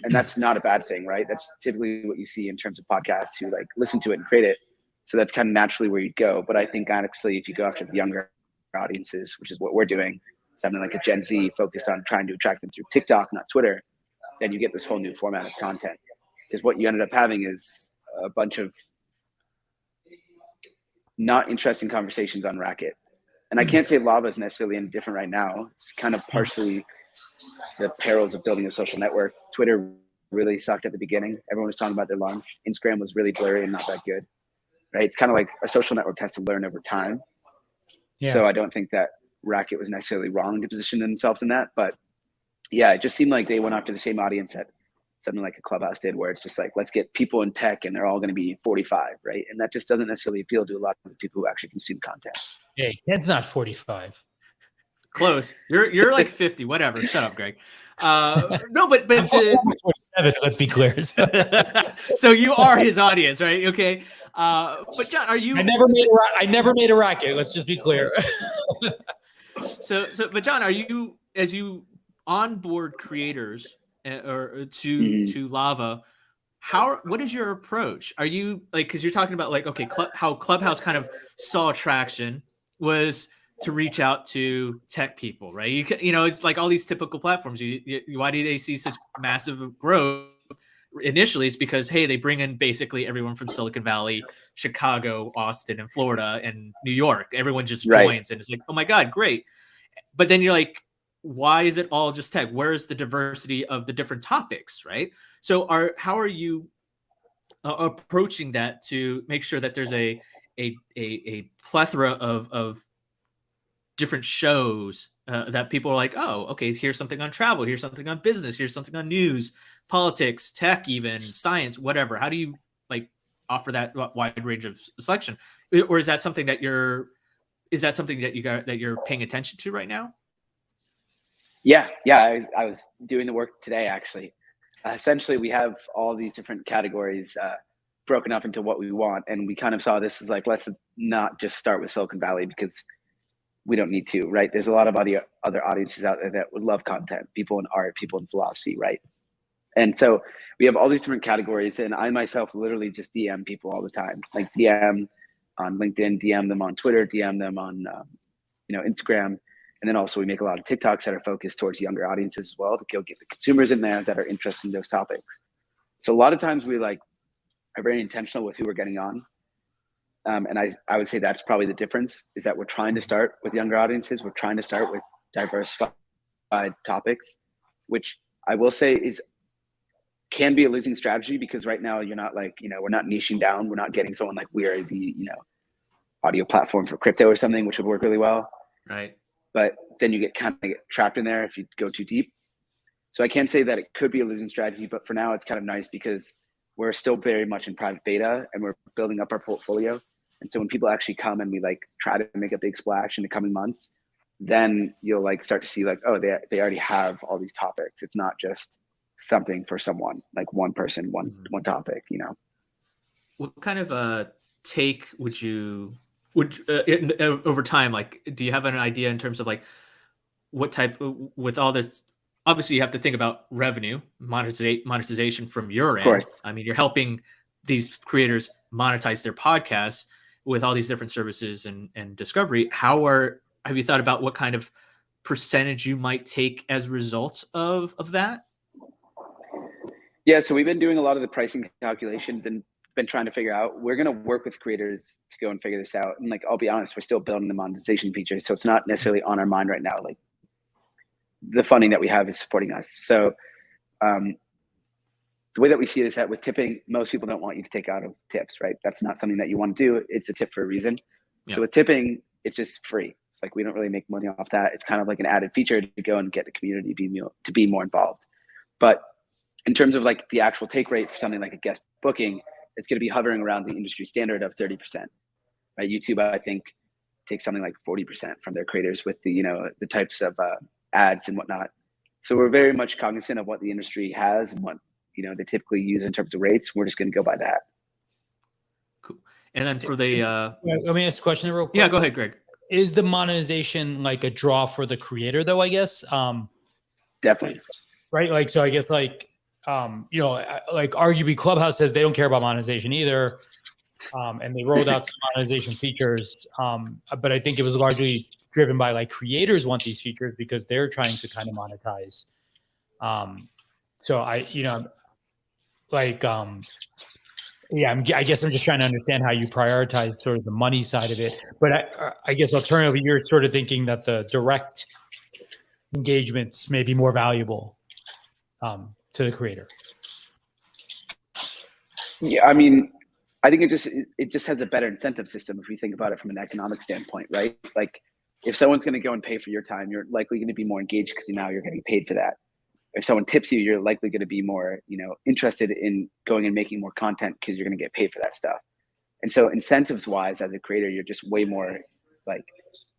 And that's not a bad thing, right? That's typically what you see in terms of podcasts who like listen to it and create it. So that's kind of naturally where you'd go. But I think actually if you go after the younger audiences, which is what we're doing, something like a Gen Z focused on trying to attract them through TikTok, not Twitter, then you get this whole new format of content. Because what you ended up having is a bunch of not interesting conversations on Racket. And I can't say Lava is necessarily any different right now. It's kind of partially the perils of building a social network. Twitter really sucked at the beginning. Everyone was talking about their launch. Instagram was really blurry and not that good, right? It's kind of like a social network has to learn over time. So I don't think that Racket was necessarily wrong to position themselves in that. But yeah, it just seemed like they went after the same audience that something like a Clubhouse did, where it's just like, let's get people in tech and they're all going to be 45, right? And that just doesn't necessarily appeal to a lot of the people who actually consume content. Hey, Ken's not 45. Close. You're like 50. Whatever. Shut up, Greg. No, but I'm 47. Let's be clear. So you are his audience, right? Okay. But John, are you? I never made a Racket. Let's just be clear. But John, are you, as you onboard creators to Lava, what is your approach? Are you like, because you're talking about like, okay, how Clubhouse kind of saw traction was to reach out to tech people, right? It's like all these typical platforms. Why do they see such massive growth initially? It's because, hey, they bring in basically everyone from Silicon Valley, Chicago, Austin, and Florida, and New York. Everyone just joins, and it's like, oh my God, great. But then you're like, why is it all just tech? Where is the diversity of the different topics, right? So how are you approaching that to make sure that there's a plethora of different shows that people are like, oh, okay, here's something on travel, here's something on business, here's something on news, politics, tech, even science, whatever. How do you like offer that wide range of selection? Or is that something that you're paying attention to right now? Yeah. I was doing the work today, actually. Essentially, we have all these different categories broken up into what we want. And we kind of saw this as like, let's not just start with Silicon Valley, because we don't need to, right? There's a lot of other audiences out there that would love content, people in art, people in philosophy, right? And so we have all these different categories, and I myself literally just DM people all the time, like DM on LinkedIn, DM them on Twitter, DM them on Instagram. And then also we make a lot of TikToks that are focused towards younger audiences as well, to go get the consumers in there that are interested in those topics. So a lot of times we are very intentional with who we're getting on. And I would say that's probably the difference, is that we're trying to start with younger audiences. We're trying to start with diversified topics, which I will say can be a losing strategy, because right now you're not like, we're not niching down. We're not getting someone like we are the, audio platform for crypto or something, which would work really well. Right. But then you get trapped in there if you go too deep. So I can say that it could be a losing strategy, but for now it's kind of nice because we're still very much in private beta and we're building up our portfolio. And so when people actually come and we like try to make a big splash in the coming months, then you'll like start to see like, oh, they already have all these topics. It's not just something for someone, like one person, one topic, What kind of take would over time, like, do you have an idea in terms of like what type, with all this, obviously you have to think about revenue, monetization from your end. I mean, you're helping these creators monetize their podcasts with all these different services and discovery. Have you thought about what kind of percentage you might take as results of that? Yeah, so we've been doing a lot of the pricing calculations and been trying to figure out, we're going to work with creators to go and figure this out. And like, I'll be honest, we're still building the monetization features. So it's not necessarily on our mind right now. Like, the funding that we have is supporting us. So the way that we see it is that with tipping, most people don't want you to take out of tips, right? That's not something that you want to do. It's a tip for a reason. Yeah. So with tipping, it's just free. It's like, we don't really make money off that. It's kind of like an added feature to go and get the community to be more involved. But in terms of like the actual take rate for something like a guest booking, it's going to be hovering around the industry standard of 30%. Right? YouTube, I think, takes something like 40% from their creators with the, the types of ads and whatnot. So we're very much cognizant of what the industry has and what, they typically use in terms of rates. We're just going to go by that. Cool. And then for the... let me ask a question real quick. Yeah, go ahead, Greg. Is the monetization like a draw for the creator though, I guess? Definitely. Right? Like, so I guess like, like arguably Clubhouse says they don't care about monetization either. And they rolled out some monetization features. But I think it was largely driven by like creators want these features because they're trying to kind of monetize. So I guess I'm just trying to understand how you prioritize sort of the money side of it. But I guess alternatively, you're sort of thinking that the direct engagements may be more valuable to the creator. Yeah, I mean, I think it just has a better incentive system if we think about it from an economic standpoint, right? Like, if someone's going to go and pay for your time, you're likely going to be more engaged because now you're getting paid for that. If someone tips you, you're likely going to be more, interested in going and making more content because you're going to get paid for that stuff. And so incentives wise, as a creator, you're just way more like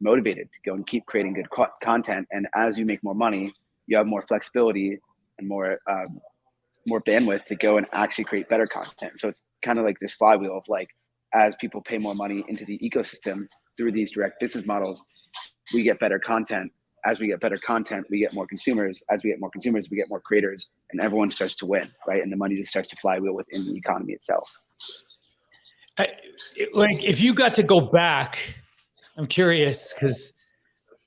motivated to go and keep creating good content. And as you make more money, you have more flexibility and more bandwidth to go and actually create better content. So it's kind of like this flywheel of like, as people pay more money into the ecosystem through these direct business models, we get better content. As we get better content, we get more consumers. As we get more consumers, we get more creators, and everyone starts to win, right? And the money just starts to flywheel within the economy itself. Like, if you got to go back, I'm curious because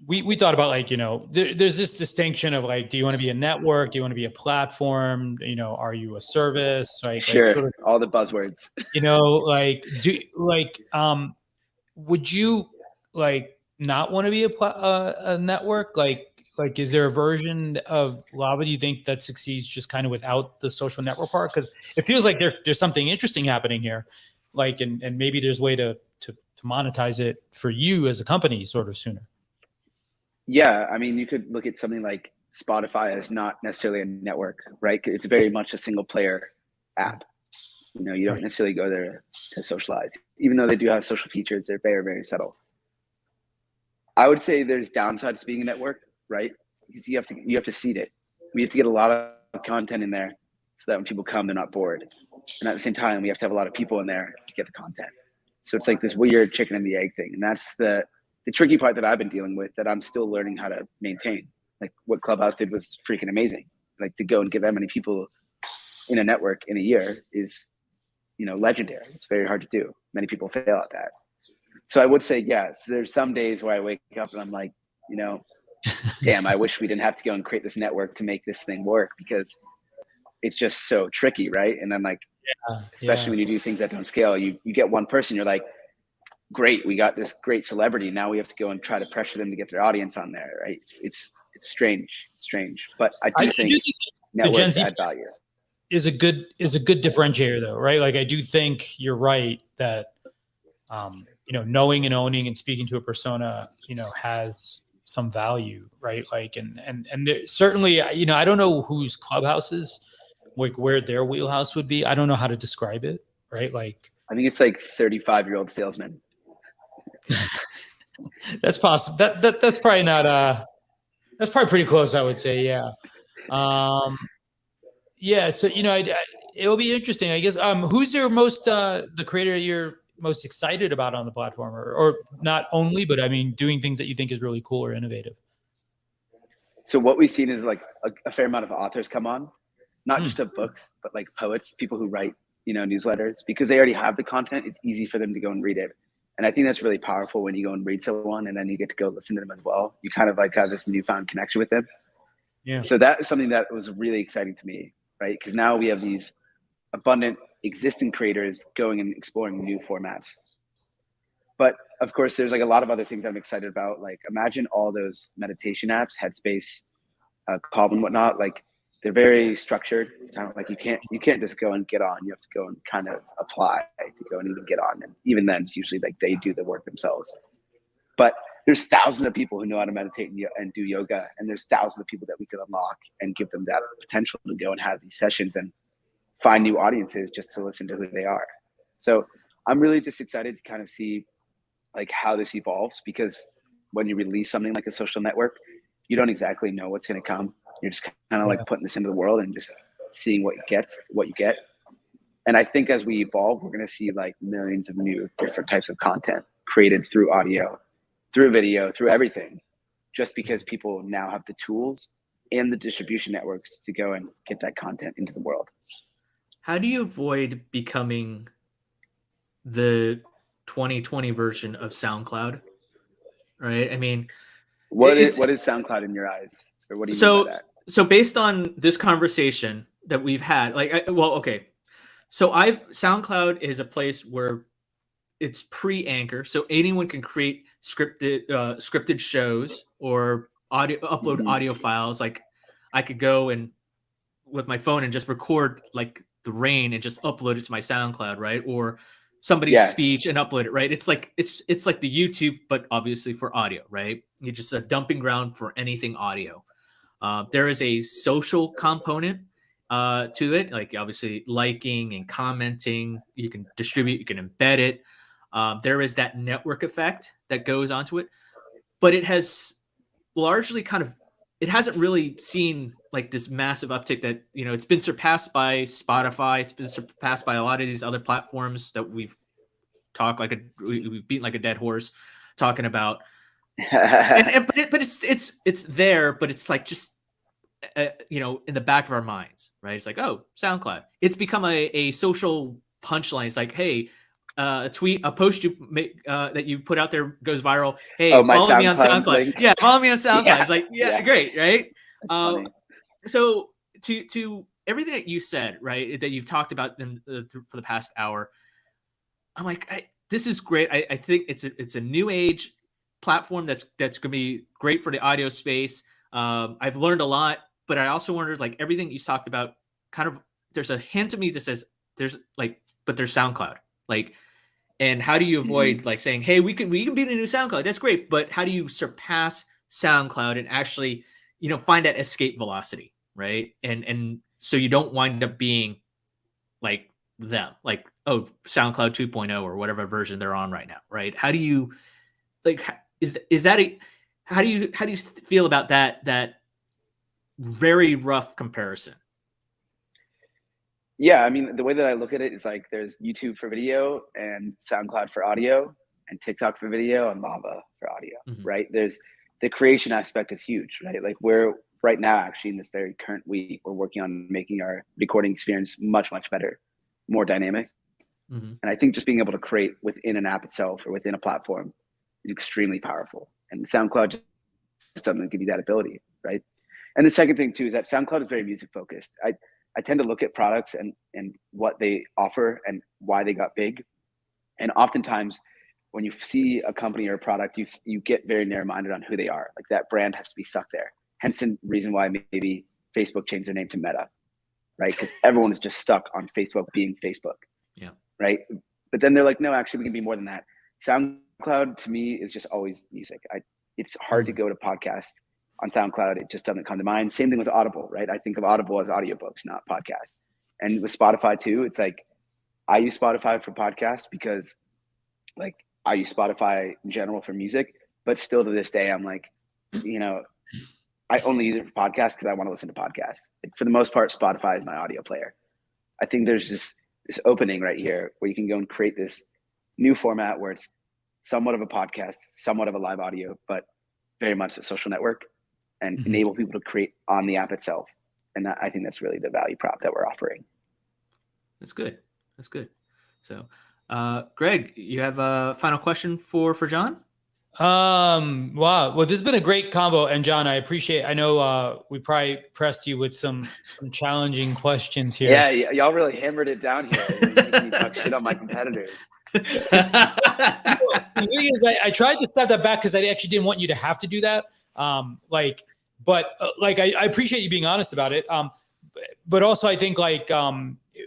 we thought about like, there's this distinction of like, do you want to be a network? Do you want to be a platform? Are you a service? Right? Sure. Like, sort of, all the buzzwords. Would you like not want to be a network? Like, is there a version of Lava, do you think, that succeeds just kind of without the social network part? Because it feels like there's something interesting happening here. Like, and maybe there's a way to monetize it for you as a company sort of sooner. Yeah, I mean, you could look at something like Spotify as not necessarily a network, right? It's very much a single player app. You don't necessarily go there to socialize. Even though they do have social features, they're very, very subtle. I would say there's downsides to being a network, right? Because you have to seed it. We have to get a lot of content in there so that when people come, they're not bored. And at the same time, we have to have a lot of people in there to get the content. So it's like this weird chicken and the egg thing. And that's the tricky part that I've been dealing with, that I'm still learning how to maintain. Like, what Clubhouse did was freaking amazing. Like, to go and get that many people in a network in a year is, legendary. It's very hard to do. Many people fail at that. So I would say, yes, there's some days where I wake up and I'm like, damn, I wish we didn't have to go and create this network to make this thing work, because it's just so tricky, right? And then like, especially when you do things that don't scale, you get one person, you're like, great, we got this great celebrity. Now we have to go and try to pressure them to get their audience on there, right? It's strange. But I do think networks add value. Is a good differentiator though, right? Like I do think you're right that knowing and owning and speaking to a persona, has some value, right? Like and there, certainly, I don't know whose Clubhouse is, like where their wheelhouse would be. I don't know how to describe it, right? Like I think it's like 35-year-old salesman. That's possible. That's probably not that's probably pretty close, I would say. Yeah. Yeah. So, it'll be interesting, I guess. Who's your most, the creator you're most excited about on the platform, or not only, but I mean, doing things that you think is really cool or innovative? So what we've seen is like a fair amount of authors come on, not just of books, but like poets, people who write, newsletters, because they already have the content. It's easy for them to go and read it. And I think that's really powerful when you go and read someone and then you get to go listen to them as well. You kind of like have this newfound connection with them. Yeah. So that is something that was really exciting to me, right? Because now we have these abundant existing creators going and exploring new formats. But of course, there's like a lot of other things I'm excited about. Like imagine all those meditation apps, Headspace, Calm and whatnot. Like they're very structured. It's kind of like you can't just go and get on. You have to go and kind of apply to go and even get on. And even then, it's usually like they do the work themselves. But there's thousands of people who know how to meditate and do yoga, and there's thousands of people that we could unlock and give them that potential to go and have these sessions and find new audiences just to listen to who they are. So I'm really just excited to kind of see like how this evolves, because when you release something like a social network, you don't exactly know what's going to come. You're just kind of like putting this into the world and just seeing what you get. And I think as we evolve, we're going to see like millions of new different types of content created through audio, through video, through everything, just because people now have the tools and the distribution networks to go and get that content into the world. How do you avoid becoming the 2020 version of SoundCloud? Right? I mean, what is SoundCloud in your eyes? Or what do you mean by that? So based on this conversation that we've had, so SoundCloud is a place where it's pre-Anchor, so anyone can create scripted shows or upload audio files. Like I could go and with my phone and just record like the rain and just upload it to my SoundCloud, right? Or somebody's speech and upload it, right? It's like the YouTube, but obviously for audio, right? You're just a dumping ground for anything audio. There is a social component to it, like obviously liking and commenting. You can distribute, you can embed it. There is that network effect that goes onto it, but it has largely it hasn't really seen like this massive uptick that, it's been surpassed by Spotify. It's been surpassed by a lot of these other platforms that we've we've beaten like a dead horse talking about. But it's there, but it's like just in the back of our minds, right? It's like, oh, SoundCloud. It's become a social punchline. It's like, hey, a post you make that you put out there goes viral. Hey, follow me on SoundCloud. Link. Yeah, follow me on SoundCloud. Yeah. It's like, great, right? That's funny. So to everything that you said, right, that you've talked about for the past hour, I'm like, this is great. I think it's a new age platform that's going to be great for the audio space. I've learned a lot, but I also wondered, like, everything you talked about, kind of, there's a hint to me that says there's SoundCloud, like, and how do you avoid like saying, hey, we can beat a new SoundCloud? That's great, but how do you surpass SoundCloud and actually, find that escape velocity, right? And so you don't wind up being like them, like, oh, SoundCloud 2.0 or whatever version they're on right now, right? How do you how do you feel about that very rough comparison? Yeah, I mean, the way that I look at it is like there's YouTube for video and SoundCloud for audio and TikTok for video and Lava for audio, right? There's the creation aspect is huge, right? Like we're right now, actually in this very current week, we're working on making our recording experience much, much better, more dynamic. And I think just being able to create within an app itself or within a platform is extremely powerful. And SoundCloud just doesn't give you that ability, right? And the second thing too is that SoundCloud is very music focused. I tend to look at products and what they offer and why they got big. And oftentimes when you see a company or a product, you get very narrow-minded on who they are. Like that brand has to be stuck there. Hence the reason why maybe Facebook changed their name to Meta, right? Because everyone is just stuck on Facebook being Facebook. Yeah. Right. But then they're like, no, actually, we can be more than that. SoundCloud to me is just always music. It's hard to go to podcast on SoundCloud. It just doesn't come to mind. Same thing with Audible, right? I think of Audible as audiobooks, not podcasts. And with Spotify too, it's like I use Spotify for podcasts because like I use Spotify in general for music, but still to this day, I'm like, I only use it for podcasts because I want to listen to podcasts. Like, for the most part, Spotify is my audio player. I think there's this opening right here where you can go and create this new format where it's somewhat of a podcast, somewhat of a live audio, but very much a social network, and enable people to create on the app itself. And I think that's really the value prop that we're offering. That's good. That's good. So, Greg, you have a final question for John? Wow. Well, this has been a great combo. And John, I know we probably pressed you with some challenging questions here. Yeah, y'all really hammered it down here. You're making me talk shit on my competitors. The thing is, I tried to step that back because I actually didn't want you to have to do that. I appreciate you being honest about it. But also I think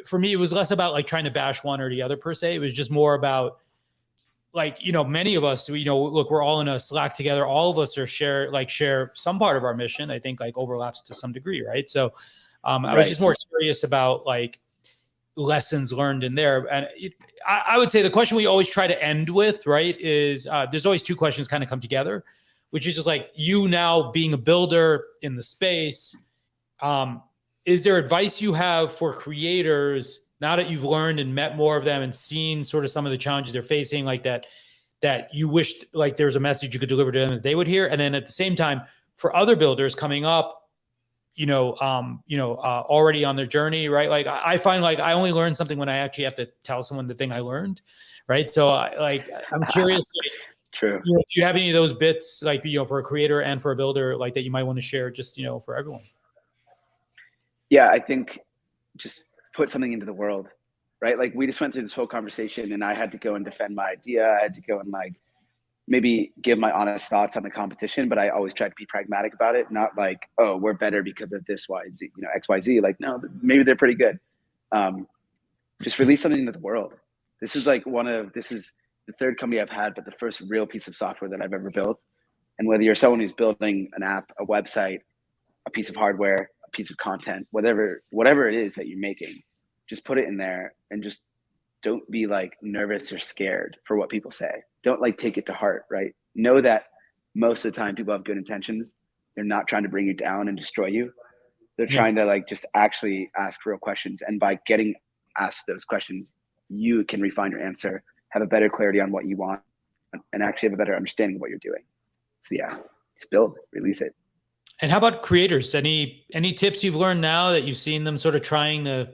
for me, it was less about like trying to bash one or the other per se. It was just more about many of us, look, we're all in a Slack together. All of us are share some part of our mission. I think overlaps to some degree. Right. So I was just more curious about lessons learned in there. And I would say the question we always try to end with, right, is there's always two questions kind of come together, which is just you now being a builder in the space. Is there advice you have for creators now that you've learned and met more of them and seen sort of some of the challenges they're facing, that you wished there was a message you could deliver to them that they would hear? And then at the same time, for other builders coming up, already on their journey, right? I find I only learn something when I actually have to tell someone the thing I learned, right? So I'm curious, True. Do you have any of those bits for a creator and for a builder that you might want to share just, for everyone? Yeah, I think just put something into the world, right? We just went through this whole conversation and I had to go and defend my idea. I had to go and maybe give my honest thoughts on the competition, but I always try to be pragmatic about it. Not oh, we're better because of this, Y, Z, X, Y, Z. No, maybe they're pretty good. Just release something into the world. This is this is the third company I've had, but the first real piece of software that I've ever built. And whether you're someone who's building an app, a website, a piece of hardware, a piece of content, whatever it is that you're making, just put it in there and just don't be nervous or scared for what people say. Don't take it to heart, right? Know that most of the time people have good intentions. They're not trying to bring you down and destroy you. They're trying to just actually ask real questions. And by getting asked those questions, you can refine your answer, have a better clarity on what you want, and actually have a better understanding of what you're doing. So yeah, just build, release it. And how about creators? Any tips you've learned now that you've seen them sort of trying to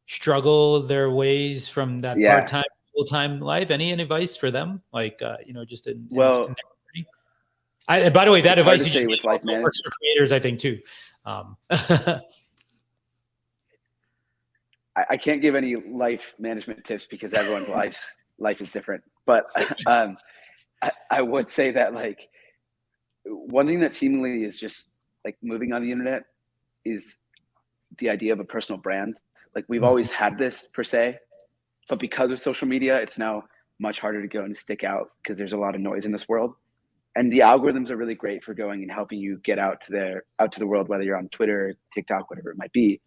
struggle their ways from that part-time, full-time life? Any advice for them? Just in by the way, that advice you just with life management works for creators, I think too. I can't give any life management tips because everyone's life is different. But I would say that one thing that seemingly is just moving on the internet is the idea of a personal brand. We've always had this per se, but because of social media, it's now much harder to go and stick out because there's a lot of noise in this world. And the algorithms are really great for going and helping you get out to the world, whether you're on Twitter, TikTok, whatever it might be.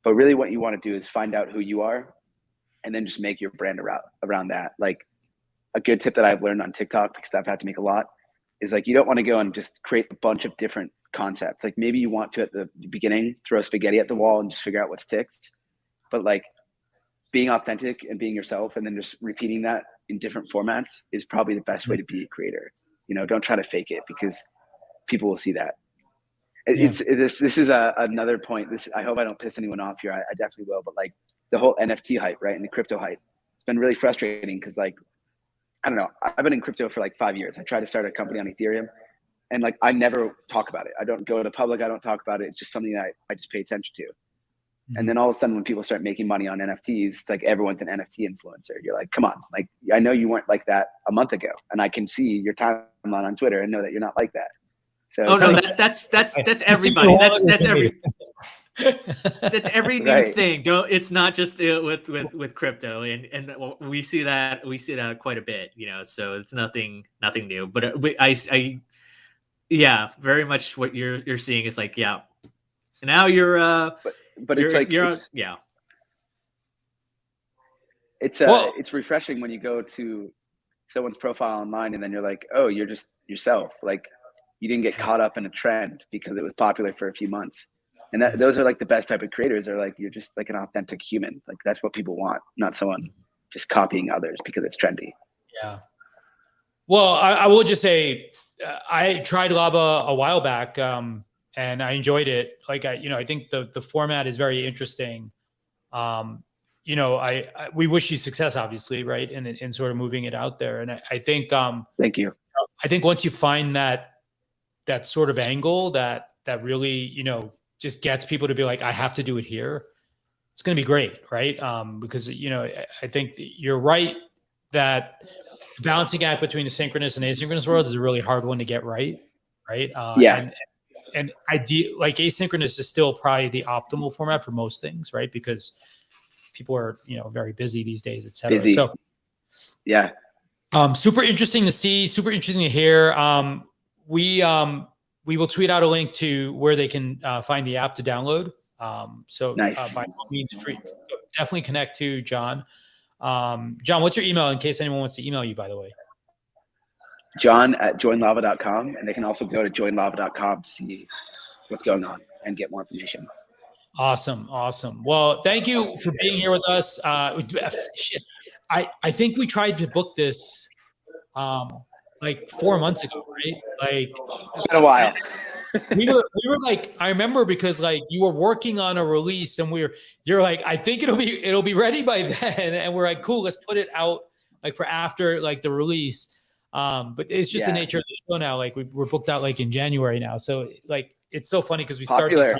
But really what you want to do is find out who you are and then just make your brand around that. A good tip that I've learned on TikTok, because I've had to make a lot, is you don't want to go and just create a bunch of different concepts. Maybe you want to at the beginning throw spaghetti at the wall and just figure out what sticks. But being authentic and being yourself and then just repeating that in different formats is probably the best way to be a creator. Don't try to fake it because people will see that. This is another point. I hope I don't piss anyone off here. I definitely will. But the whole NFT hype, right, and the crypto hype, it's been really frustrating because I don't know. I've been in crypto for 5 years. I tried to start a company on Ethereum, and I never talk about it. I don't go to public. I don't talk about it. It's just something that I just pay attention to. And then all of a sudden when people start making money on NFTs, it's like everyone's an NFT influencer. You're like, come on, like I know you weren't like that a month ago, and I can see your timeline on Twitter and know that you're not like that. So oh no, like, that's everybody. That's every new Right. thing. It's not just with crypto, and we see that quite a bit, you know. So it's nothing new. But yeah, very much what you're seeing is like, yeah. Now you're but it's like yeah. It's refreshing when you go to someone's profile online and then you're like, oh, you're just yourself. Like you didn't get caught up in a trend because it was popular for a few months. And those are like the best type of creators, are like, you're just like an authentic human. Like that's what people want, not someone just copying others because it's trendy. Yeah. Well, I will just say, I tried Lava a while back, and I enjoyed it. Like, I think the format is very interesting. We wish you success, obviously, right? In sort of moving it out there. And I think, thank you. I think once you find that sort of angle that really, just gets people to be like, I have to do it here, it's going to be great. Right. Because, I think you're right that the balancing act between the synchronous and asynchronous worlds is a really hard one to get right. Right. Yeah. And like asynchronous is still probably the optimal format for most things, right? Because people are, very busy these days, et cetera. Busy. So yeah. Super interesting to see, super interesting to hear. We will tweet out a link to where they can find the app to download. So nice. By all means, definitely connect to John. John, what's your email in case anyone wants to email you, by the way? John@joinlava.com. And they can also go to joinlava.com to see what's going on and get more information. Awesome. Well, thank you for being here with us. Shit. I think we tried to book this like 4 months ago, right? Like it's been a while. we were like, I remember because like you were working on a release and you're like, I think it'll be ready by then. And we're like, cool, let's put it out like for after like the release. But it's just the nature of the show now. Like we're booked out like in January now. So like, it's so funny because we start this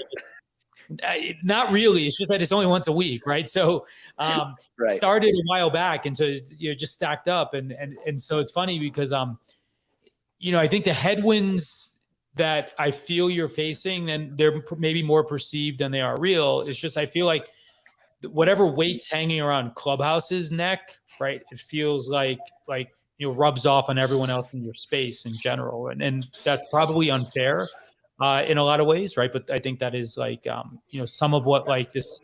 not really. It's just that it's only once a week, right? So right. Started a while back, and so just stacked up, and so it's funny because I think the headwinds that I feel you're facing, and they're maybe more perceived than they are real. It's just I feel like whatever weight's hanging around Clubhouse's neck, right? It feels like rubs off on everyone else in your space in general, and that's probably unfair. In a lot of ways, right? But I think that is like, some of what like this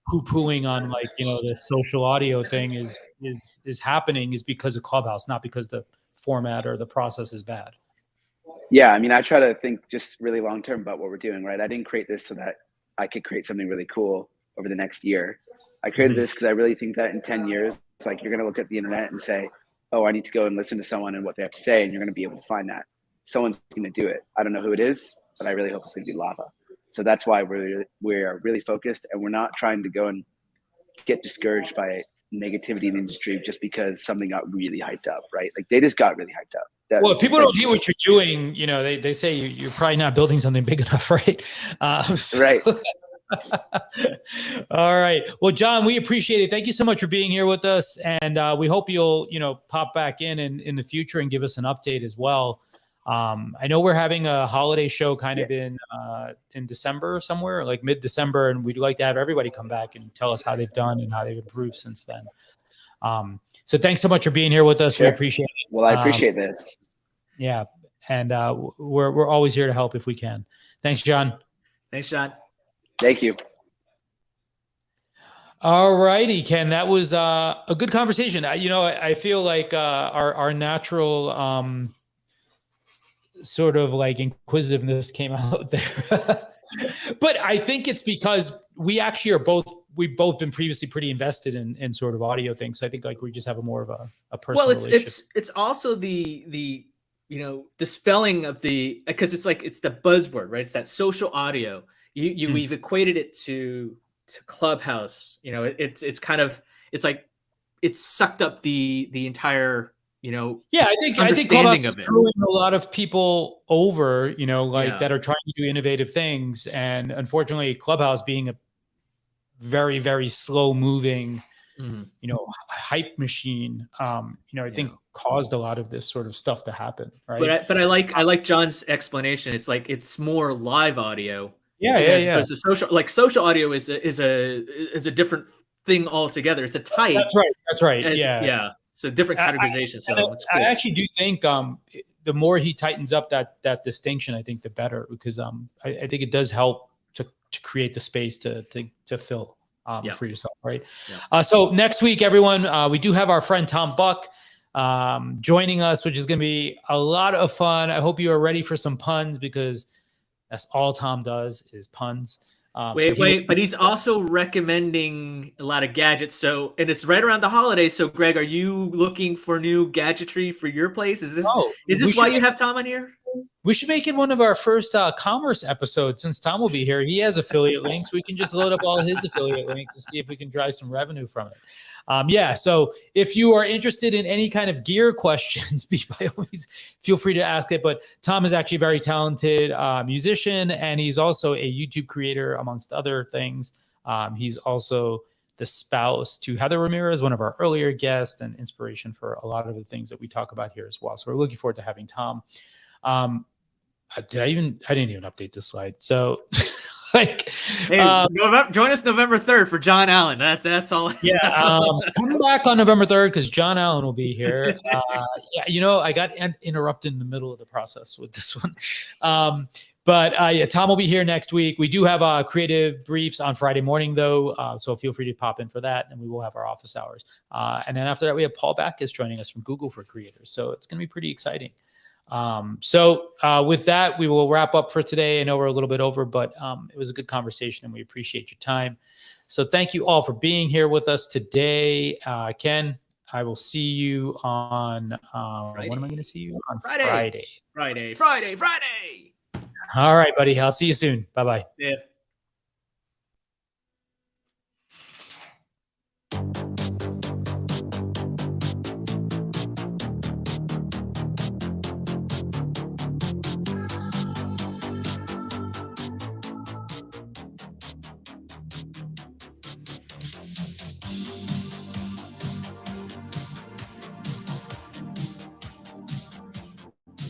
poo-pooing on like, the social audio thing is happening is because of Clubhouse, not because the format or the process is bad. Yeah, I mean, I try to think just really long-term about what we're doing, right? I didn't create this so that I could create something really cool over the next year. I created this because I really think that in 10 years, it's like you're going to look at the internet and say, oh, I need to go and listen to someone and what they have to say, and you're going to be able to find that. Someone's going to do it. I don't know who it is, but I really hope it's going to be Lava. So that's why we're really focused, and we're not trying to go and get discouraged by negativity in the industry just because something got really hyped up, right? Like they just got really hyped up. Well, if people don't see what you're doing, they say you're probably not building something big enough, right? Right. All right. Well, John, we appreciate it. Thank you so much for being here with us, and we hope you'll pop back in the future and give us an update as well. I know we're having a holiday show kind of in December somewhere, like mid-December, and we'd like to have everybody come back and tell us how they've done and how they've improved since then. So thanks so much for being here with us. Sure. We appreciate it. Well, I appreciate this. Yeah. And we're always here to help if we can. Thanks, John. Thanks, John. Thank you. All righty, Ken. That was a good conversation. I feel like our natural sort of like inquisitiveness came out there. But I think it's because we've both been previously pretty invested in sort of audio things. So I think like we just have a more of a personal relationship. It's also the dispelling of because it's the buzzword, right? It's that social audio. We've equated it to Clubhouse. It's kind of, it's like it's sucked up the entire I think Clubhouse is throwing a lot of people over, that are trying to do innovative things. And unfortunately, Clubhouse being very, very slow moving, Mhm. you know, hype machine, you know, I think caused a lot of this sort of stuff to happen, right? But I like John's explanation. It's like it's more live audio. Yeah, As yeah. opposed to social audio is a different thing altogether. It's a type. That's right. That's right. Yeah. So different categorization. So it's I cool. actually do think the more he tightens up that distinction, I think the better, because I think it does help to create the space to fill for yourself, right? Yeah. So next week, everyone, we do have our friend Tom Buck joining us, which is going to be a lot of fun. I hope you are ready for some puns, because that's all Tom does is puns. But he's also recommending a lot of gadgets. So, and it's right around the holidays. So, Greg, are you looking for new gadgetry for your place? Is this why you have Tom on here? We should make it one of our first commerce episodes, since Tom will be here. He has affiliate links. We can just load up all his affiliate links to see if we can drive some revenue from it. So if you are interested in any kind of gear questions, by all means, feel free to ask it. But Tom is actually a very talented musician, and he's also a YouTube creator, amongst other things. He's also the spouse to Heather Ramirez, one of our earlier guests, and inspiration for a lot of the things that we talk about here as well. So we're looking forward to having Tom. I didn't even update this slide. So join us November 3rd for John Allen. That's all. Come back on November 3rd, because John Allen will be here. I got interrupted in the middle of the process with this one. Tom will be here next week. We do have creative briefs on Friday morning, though, so feel free to pop in for that, and we will have our office hours. And then after that, we have Paul Backus joining us from Google for Creators, so it's going to be pretty exciting. With that, we will wrap up for today. I know we're a little bit over, but it was a good conversation, and we appreciate your time. So thank you all for being here with us today. Ken, I will see you on when am I going to see you? On Friday. Friday. All right, buddy. I'll see you soon. Bye-bye. Yeah.